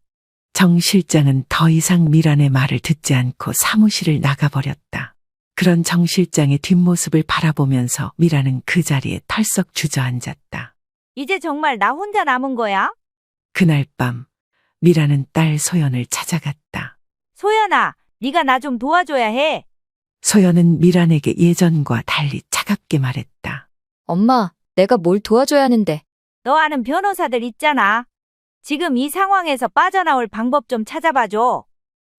정 실장은 더 이상 미란의 말을 듣지 않고 사무실을 나가버렸다. 그런 정 실장의 뒷모습을 바라보면서 미란은 그 자리에 털썩 주저앉았다. 이제 정말 나 혼자 남은 거야? 그날 밤 미란은 딸 소연을 찾아갔다. 소연아, 네가 나 좀 도와줘야 해. 소연은 미란에게 예전과 달리 차갑게 말했다. 엄마, 내가 뭘 도와줘야 하는데. 너 아는 변호사들 있잖아. 지금 이 상황에서 빠져나올 방법 좀 찾아봐줘.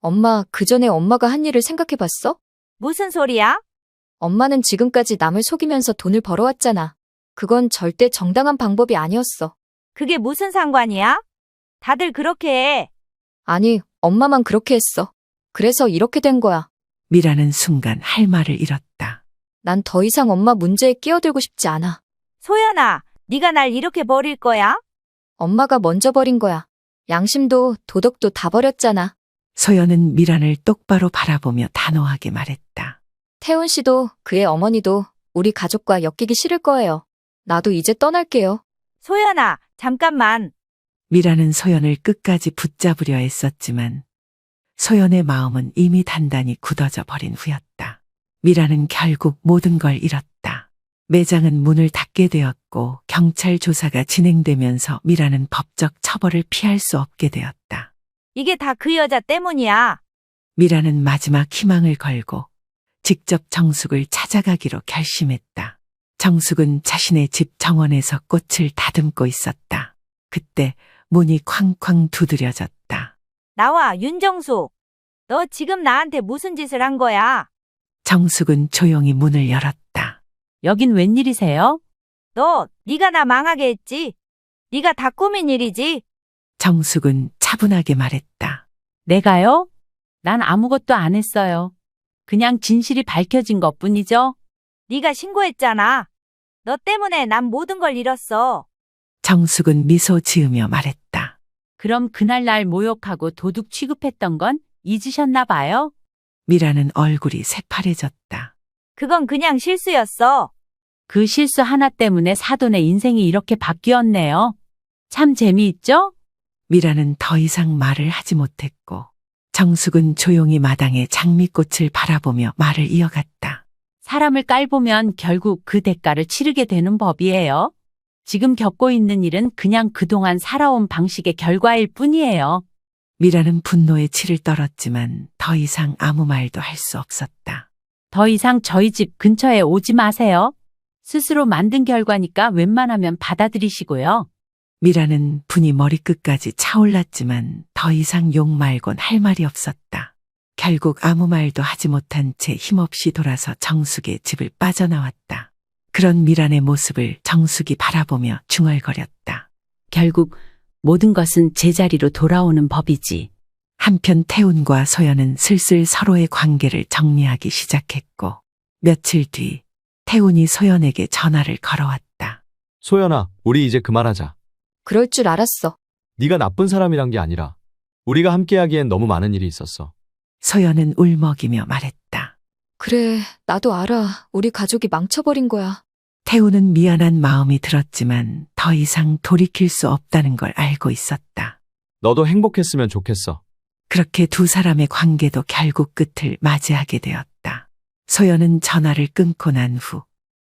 엄마, 그 전에 엄마가 한 일을 생각해봤어? 무슨 소리야? 엄마는 지금까지 남을 속이면서 돈을 벌어왔잖아. 그건 절대 정당한 방법이 아니었어. 그게 무슨 상관이야? 다들 그렇게 해. 아니, 엄마만 그렇게 했어. 그래서 이렇게 된 거야. 미란은 순간 할 말을 잃었다. 난 더 이상 엄마 문제에 끼어들고 싶지 않아. 소연아, 네가 날 이렇게 버릴 거야? 엄마가 먼저 버린 거야. 양심도 도덕도 다 버렸잖아. 소연은 미란을 똑바로 바라보며 단호하게 말했다. 태훈 씨도 그의 어머니도 우리 가족과 엮이기 싫을 거예요. 나도 이제 떠날게요. 소연아, 잠깐만. 미란은 소연을 끝까지 붙잡으려 했었지만 소연의 마음은 이미 단단히 굳어져 버린 후였다. 미란은 결국 모든 걸 잃었다. 매장은 문을 닫게 되었고 경찰 조사가 진행되면서 미란은 법적 처벌을 피할 수 없게 되었다. 이게 다 그 여자 때문이야. 미란은 마지막 희망을 걸고 직접 정숙을 찾아가기로 결심했다. 정숙은 자신의 집 정원에서 꽃을 다듬고 있었다. 그때 문이 쾅쾅 두드려졌다. 나와, 윤정수. 너 지금 나한테 무슨 짓을 한 거야? 정숙은 조용히 문을 열었다. 여긴 웬일이세요? 네가 나 망하게 했지? 네가 다 꾸민 일이지? 정숙은 차분하게 말했다. 내가요? 난 아무것도 안 했어요. 그냥 진실이 밝혀진 것뿐이죠. 네가 신고했잖아. 너 때문에 난 모든 걸 잃었어. 정숙은 미소 지으며 말했다. 그럼 그날 날 모욕하고 도둑 취급했던 건 잊으셨나 봐요? 미라는 얼굴이 새파래졌다. 그건 그냥 실수였어. 그 실수 하나 때문에 사돈의 인생이 이렇게 바뀌었네요. 참 재미있죠? 미라는 더 이상 말을 하지 못했고 정숙은 조용히 마당의 장미꽃을 바라보며 말을 이어갔다. 사람을 깔보면 결국 그 대가를 치르게 되는 법이에요. 지금 겪고 있는 일은 그냥 그동안 살아온 방식의 결과일 뿐이에요. 미라는 분노에 치를 떨었지만 더 이상 아무 말도 할 수 없었다. 더 이상 저희 집 근처에 오지 마세요. 스스로 만든 결과니까 웬만하면 받아들이시고요. 미라는 분이 머리끝까지 차올랐지만 더 이상 욕 말곤 할 말이 없었다. 결국 아무 말도 하지 못한 채 힘없이 돌아서 정숙의 집을 빠져나왔다. 그런 미란의 모습을 정숙이 바라보며 중얼거렸다. 결국 모든 것은 제자리로 돌아오는 법이지. 한편 태훈과 소연은 슬슬 서로의 관계를 정리하기 시작했고 며칠 뒤 태훈이 소연에게 전화를 걸어왔다. 소연아, 우리 이제 그만하자. 그럴 줄 알았어. 네가 나쁜 사람이란 게 아니라 우리가 함께하기엔 너무 많은 일이 있었어. 소연은 울먹이며 말했다. 그래, 나도 알아. 우리 가족이 망쳐버린 거야. 태훈은 미안한 마음이 들었지만 더 이상 돌이킬 수 없다는 걸 알고 있었다. 너도 행복했으면 좋겠어. 그렇게 두 사람의 관계도 결국 끝을 맞이하게 되었다. 소연은 전화를 끊고 난 후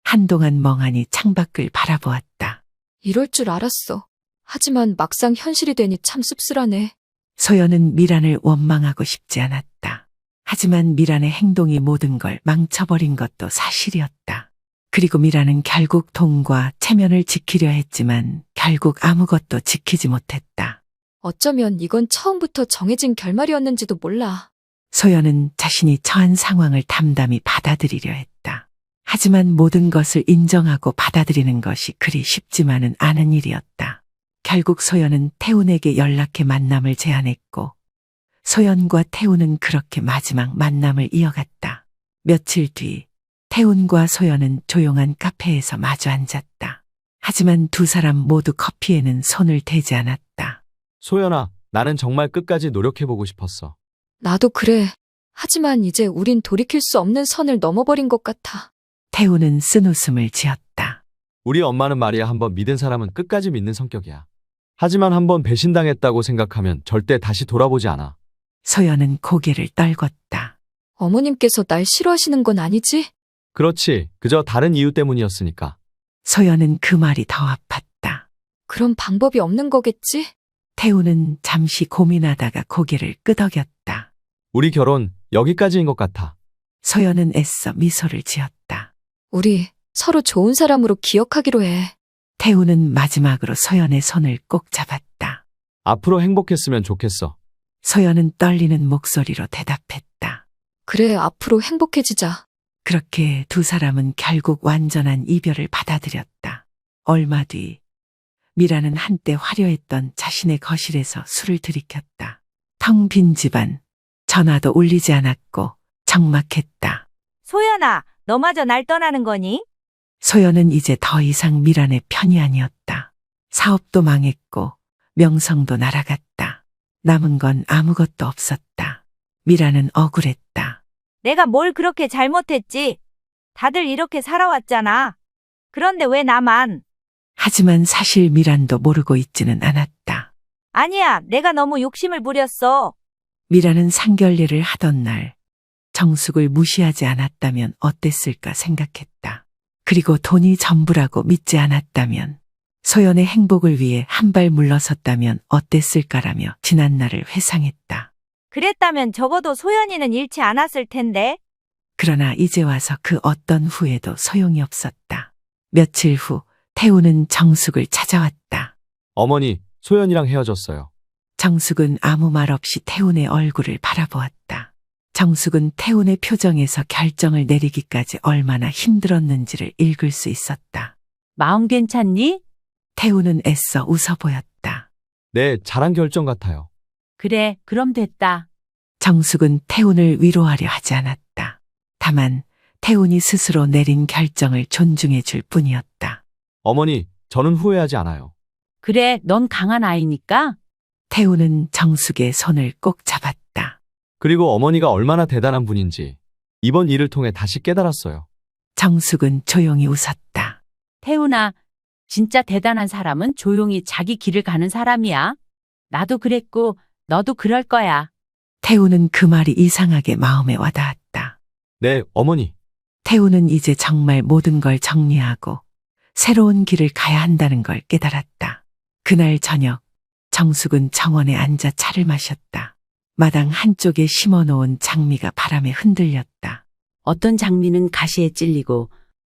한동안 멍하니 창밖을 바라보았다. 이럴 줄 알았어. 하지만 막상 현실이 되니 참 씁쓸하네. 소연은 미란을 원망하고 싶지 않았다. 하지만 미란의 행동이 모든 걸 망쳐버린 것도 사실이었다. 그리고 미란은 결국 돈과 체면을 지키려 했지만 결국 아무것도 지키지 못했다. 어쩌면 이건 처음부터 정해진 결말이었는지도 몰라. 소연은 자신이 처한 상황을 담담히 받아들이려 했다. 하지만 모든 것을 인정하고 받아들이는 것이 그리 쉽지만은 않은 일이었다. 결국 소연은 태훈에게 연락해 만남을 제안했고 소연과 태훈은 그렇게 마지막 만남을 이어갔다. 며칠 뒤 태훈과 소연은 조용한 카페에서 마주 앉았다. 하지만 두 사람 모두 커피에는 손을 대지 않았다. 소연아, 나는 정말 끝까지 노력해보고 싶었어. 나도 그래. 하지만 이제 우린 돌이킬 수 없는 선을 넘어버린 것 같아. 태훈은 쓴웃음을 지었다. 우리 엄마는 말이야 한번 믿은 사람은 끝까지 믿는 성격이야. 하지만 한번 배신당했다고 생각하면 절대 다시 돌아보지 않아. 소연은 고개를 떨궜다. 어머님께서 날 싫어하시는 건 아니지? 그렇지, 그저 다른 이유 때문이었으니까. 소연은 그 말이 더 아팠다. 그럼 방법이 없는 거겠지? 태훈은 잠시 고민하다가 고개를 끄덕였다. 우리 결혼 여기까지인 것 같아. 소연은 애써 미소를 지었다. 우리 서로 좋은 사람으로 기억하기로 해. 태훈은 마지막으로 소연의 손을 꼭 잡았다. 앞으로 행복했으면 좋겠어. 소연은 떨리는 목소리로 대답했다. 그래, 앞으로 행복해지자. 그렇게 두 사람은 결국 완전한 이별을 받아들였다. 얼마 뒤 미라는 한때 화려했던 자신의 거실에서 술을 들이켰다. 텅 빈 집안, 전화도 울리지 않았고 적막했다. 소연아, 너마저 날 떠나는 거니? 소연은 이제 더 이상 미란의 편이 아니었다. 사업도 망했고 명성도 날아갔다. 남은 건 아무것도 없었다. 미란은 억울했다. 내가 뭘 그렇게 잘못했지? 다들 이렇게 살아왔잖아. 그런데 왜 나만? 하지만 사실 미란도 모르고 있지는 않았다. 아니야, 내가 너무 욕심을 부렸어. 미란은 상견례를 하던 날 정숙을 무시하지 않았다면 어땠을까 생각했다. 그리고 돈이 전부라고 믿지 않았다면, 소연의 행복을 위해 한 발 물러섰다면 어땠을까라며 지난날을 회상했다. 그랬다면 적어도 소연이는 잃지 않았을 텐데. 그러나 이제 와서 그 어떤 후회도 소용이 없었다. 며칠 후 태훈은 정숙을 찾아왔다. 어머니, 소연이랑 헤어졌어요. 정숙은 아무 말 없이 태훈의 얼굴을 바라보았다. 정숙은 태훈의 표정에서 결정을 내리기까지 얼마나 힘들었는지를 읽을 수 있었다. 마음 괜찮니? 태훈은 애써 웃어 보였다. 네, 잘한 결정 같아요. 그래, 그럼 됐다. 정숙은 태훈을 위로하려 하지 않았다. 다만 태훈이 스스로 내린 결정을 존중해 줄 뿐이었다. 어머니, 저는 후회하지 않아요. 그래, 넌 강한 아이니까. 태훈은 정숙의 손을 꼭 잡았다. 그리고 어머니가 얼마나 대단한 분인지 이번 일을 통해 다시 깨달았어요. 정숙은 조용히 웃었다. 태훈아, 진짜 대단한 사람은 조용히 자기 길을 가는 사람이야. 나도 그랬고, 너도 그럴 거야. 태훈은 그 말이 이상하게 마음에 와닿았다. 네, 어머니. 태훈은 이제 정말 모든 걸 정리하고 새로운 길을 가야 한다는 걸 깨달았다. 그날 저녁, 정숙은 정원에 앉아 차를 마셨다. 마당 한쪽에 심어놓은 장미가 바람에 흔들렸다. 어떤 장미는 가시에 찔리고,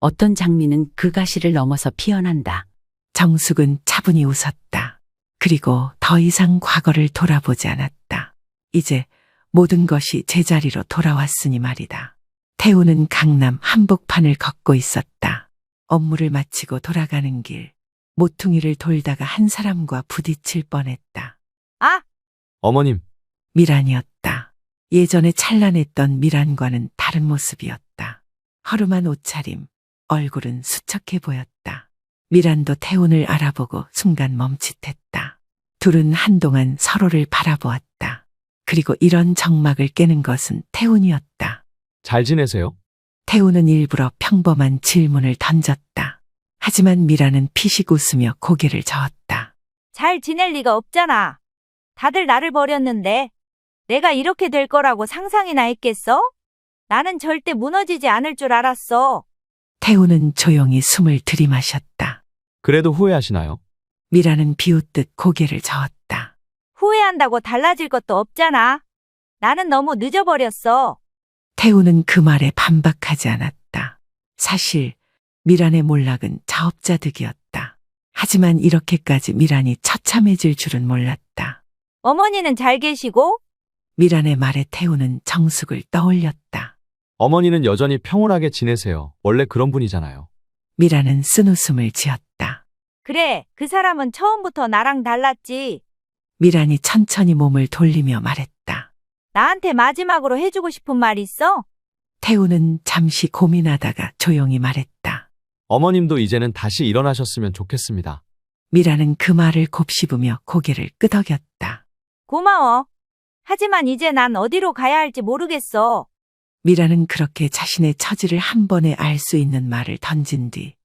어떤 장미는 그 가시를 넘어서 피어난다. 정숙은 차분히 웃었다. 그리고 더 이상 과거를 돌아보지 않았다. 이제 모든 것이 제자리로 돌아왔으니 말이다. 태우는 강남 한복판을 걷고 있었다. 업무를 마치고 돌아가는 길, 모퉁이를 돌다가 한 사람과 부딪힐 뻔했다. 아, 어머님, 미란이었다. 예전에 찬란했던 미란과는 다른 모습이었다. 허름한 옷차림, 얼굴은 수척해 보였다. 미란도 태훈을 알아보고 순간 멈칫했다. 둘은 한동안 서로를 바라보았다. 그리고 이런 정막을 깨는 것은 태훈이었다. 잘 지내세요? 태훈은 일부러 평범한 질문을 던졌다. 하지만 미란은 피식 웃으며 고개를 저었다. 잘 지낼 리가 없잖아. 다들 나를 버렸는데 내가 이렇게 될 거라고 상상이나 했겠어? 나는 절대 무너지지 않을 줄 알았어. 태훈은 조용히 숨을 들이마셨다. 그래도 후회하시나요? 미란은 비웃듯 고개를 저었다. 후회한다고 달라질 것도 없잖아. 나는 너무 늦어버렸어. 태훈은 그 말에 반박하지 않았다. 사실 미란의 몰락은 자업자득이었다. 하지만 이렇게까지 미란이 처참해질 줄은 몰랐다. 어머니는 잘 계시고? 미란의 말에 태훈은 정숙을 떠올렸다. 어머니는 여전히 평온하게 지내세요. 원래 그런 분이잖아요. 미란은 쓴웃음을 지었다. 그래, 그 사람은 처음부터 나랑 달랐지. 미란이 천천히 몸을 돌리며 말했다. 나한테 마지막으로 해주고 싶은 말 있어? 태훈은 잠시 고민하다가 조용히 말했다. 어머님도 이제는 다시 일어나셨으면 좋겠습니다. 미란은 그 말을 곱씹으며 고개를 끄덕였다. 고마워. 하지만 이제 난 어디로 가야 할지 모르겠어. 미란은 그렇게 자신의 처지를 한 번에 알 수 있는 말을 던진 뒤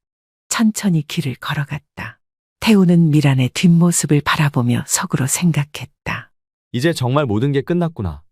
천천히 길을 걸어갔다. 태훈은 미란의 뒷모습을 바라보며 속으로 생각했다. 이제 정말 모든 게 끝났구나.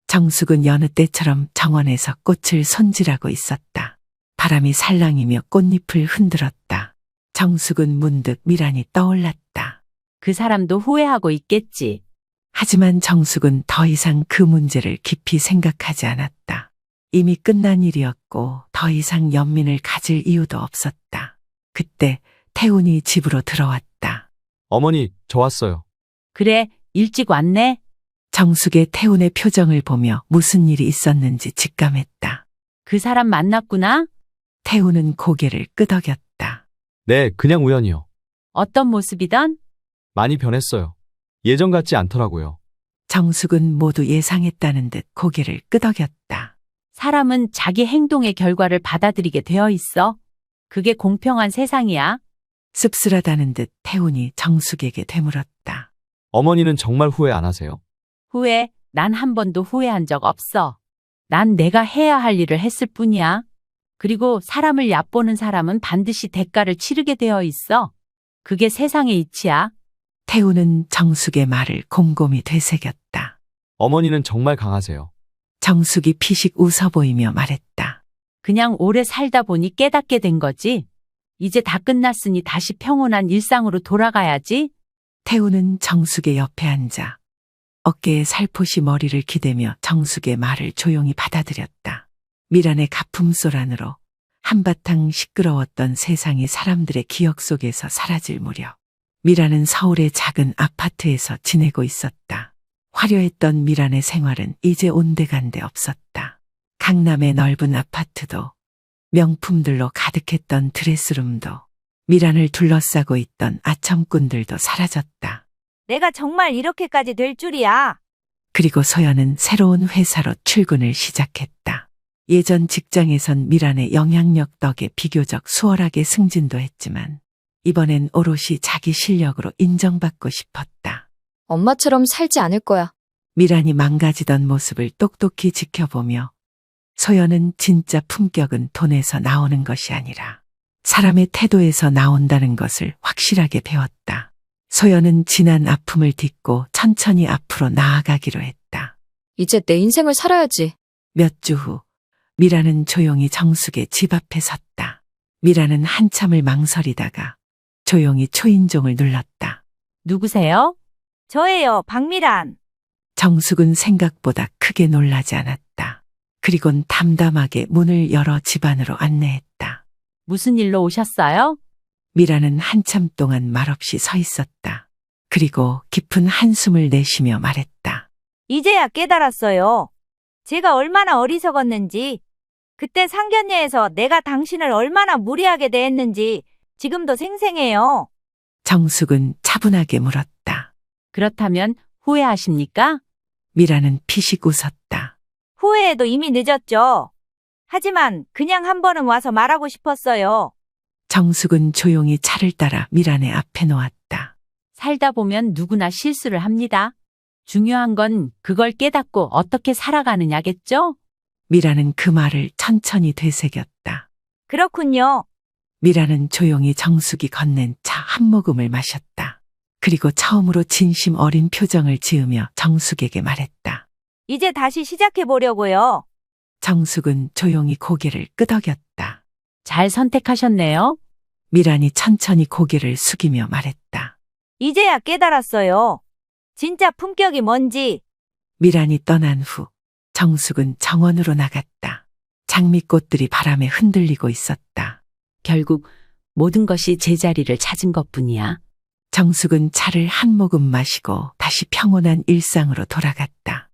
정숙은 여느 때처럼 정원에서 꽃을 손질하고 있었다. 바람이 살랑이며 꽃잎을 흔들었다. 정숙은 문득 미란이 떠올랐다. 그 사람도 후회하고 있겠지. 하지만 정숙은 더 이상 그 문제를 깊이 생각하지 않았다. 이미 끝난 일이었고 더 이상 연민을 가질 이유도 없었다. 그때 태훈이 집으로 들어왔다. 어머니, 저 왔어요. 그래, 일찍 왔네. 정숙의 태훈의 표정을 보며 무슨 일이 있었는지 직감했다. 그 사람 만났구나? 태훈은 고개를 끄덕였다. 네, 그냥 우연이요. 어떤 모습이던? 많이 변했어요. 예전 같지 않더라고요. 정숙은 모두 예상했다는 듯 고개를 끄덕였다. 사람은 자기 행동의 결과를 받아들이게 되어 있어. 그게 공평한 세상이야. 씁쓸하다는 듯 태훈이 정숙에게 되물었다. 어머니는 정말 후회 안 하세요? 후회, 난 한 번도 후회한 적 없어. 난 내가 해야 할 일을 했을 뿐이야. 그리고 사람을 얕보는 사람은 반드시 대가를 치르게 되어 있어. 그게 세상의 이치야. 태훈은 정숙의 말을 곰곰이 되새겼다. 어머니는 정말 강하세요. 정숙이 피식 웃어 보이며 말했다. 그냥 오래 살다 보니 깨닫게 된 거지. 이제 다 끝났으니 다시 평온한 일상으로 돌아가야지. 태훈은 정숙의 옆에 앉아 어깨에 살포시 머리를 기대며 정숙의 말을 조용히 받아들였다. 미란의 가품솔 안으로 한바탕 시끄러웠던 세상이 사람들의 기억 속에서 사라질 무렵 미란은 서울의 작은 아파트에서 지내고 있었다. 화려했던 미란의 생활은 이제 온데간데 없었다. 강남의 넓은 아파트도 명품들로 가득했던 드레스룸도 미란을 둘러싸고 있던 아첨꾼들도 사라졌다. 내가 정말 이렇게까지 될 줄이야. 그리고 소연은 새로운 회사로 출근을 시작했다. 예전 직장에선 미란의 영향력 덕에 비교적 수월하게 승진도 했지만 이번엔 오롯이 자기 실력으로 인정받고 싶었다. 엄마처럼 살지 않을 거야. 미란이 망가지던 모습을 똑똑히 지켜보며 소연은 진짜 품격은 돈에서 나오는 것이 아니라 사람의 태도에서 나온다는 것을 확실하게 배웠다. 소연은 지난 아픔을 딛고 천천히 앞으로 나아가기로 했다. 이제 내 인생을 살아야지. 몇 주 후 미라는 조용히 정숙의 집 앞에 섰다. 미라는 한참을 망설이다가 조용히 초인종을 눌렀다. 누구세요? 저예요, 박미란. 정숙은 생각보다 크게 놀라지 않았다. 그리곤 담담하게 문을 열어 집 안으로 안내했다. 무슨 일로 오셨어요? 미라는 한참 동안 말없이 서 있었다. 그리고 깊은 한숨을 내쉬며 말했다. 이제야 깨달았어요. 제가 얼마나 어리석었는지, 그때 상견례에서 내가 당신을 얼마나 무리하게 대했는지 지금도 생생해요. 정숙은 차분하게 물었다. 그렇다면 후회하십니까? 미라는 피식 웃었다. 후회해도 이미 늦었죠. 하지만 그냥 한 번은 와서 말하고 싶었어요. 정숙은 조용히 차를 따라 미란의 앞에 놓았다. 살다 보면 누구나 실수를 합니다. 중요한 건 그걸 깨닫고 어떻게 살아가느냐겠죠? 미라는 그 말을 천천히 되새겼다. 그렇군요. 미라는 조용히 정숙이 건넨 차 한 모금을 마셨다. 그리고 처음으로 진심 어린 표정을 지으며 정숙에게 말했다. 이제 다시 시작해 보려고요. 정숙은 조용히 고개를 끄덕였다. 잘 선택하셨네요. 미란이 천천히 고개를 숙이며 말했다. 이제야 깨달았어요. 진짜 품격이 뭔지. 미란이 떠난 후 정숙은 정원으로 나갔다. 장미꽃들이 바람에 흔들리고 있었다. 결국 모든 것이 제자리를 찾은 것뿐이야. 정숙은 차를 한 모금 마시고 다시 평온한 일상으로 돌아갔다.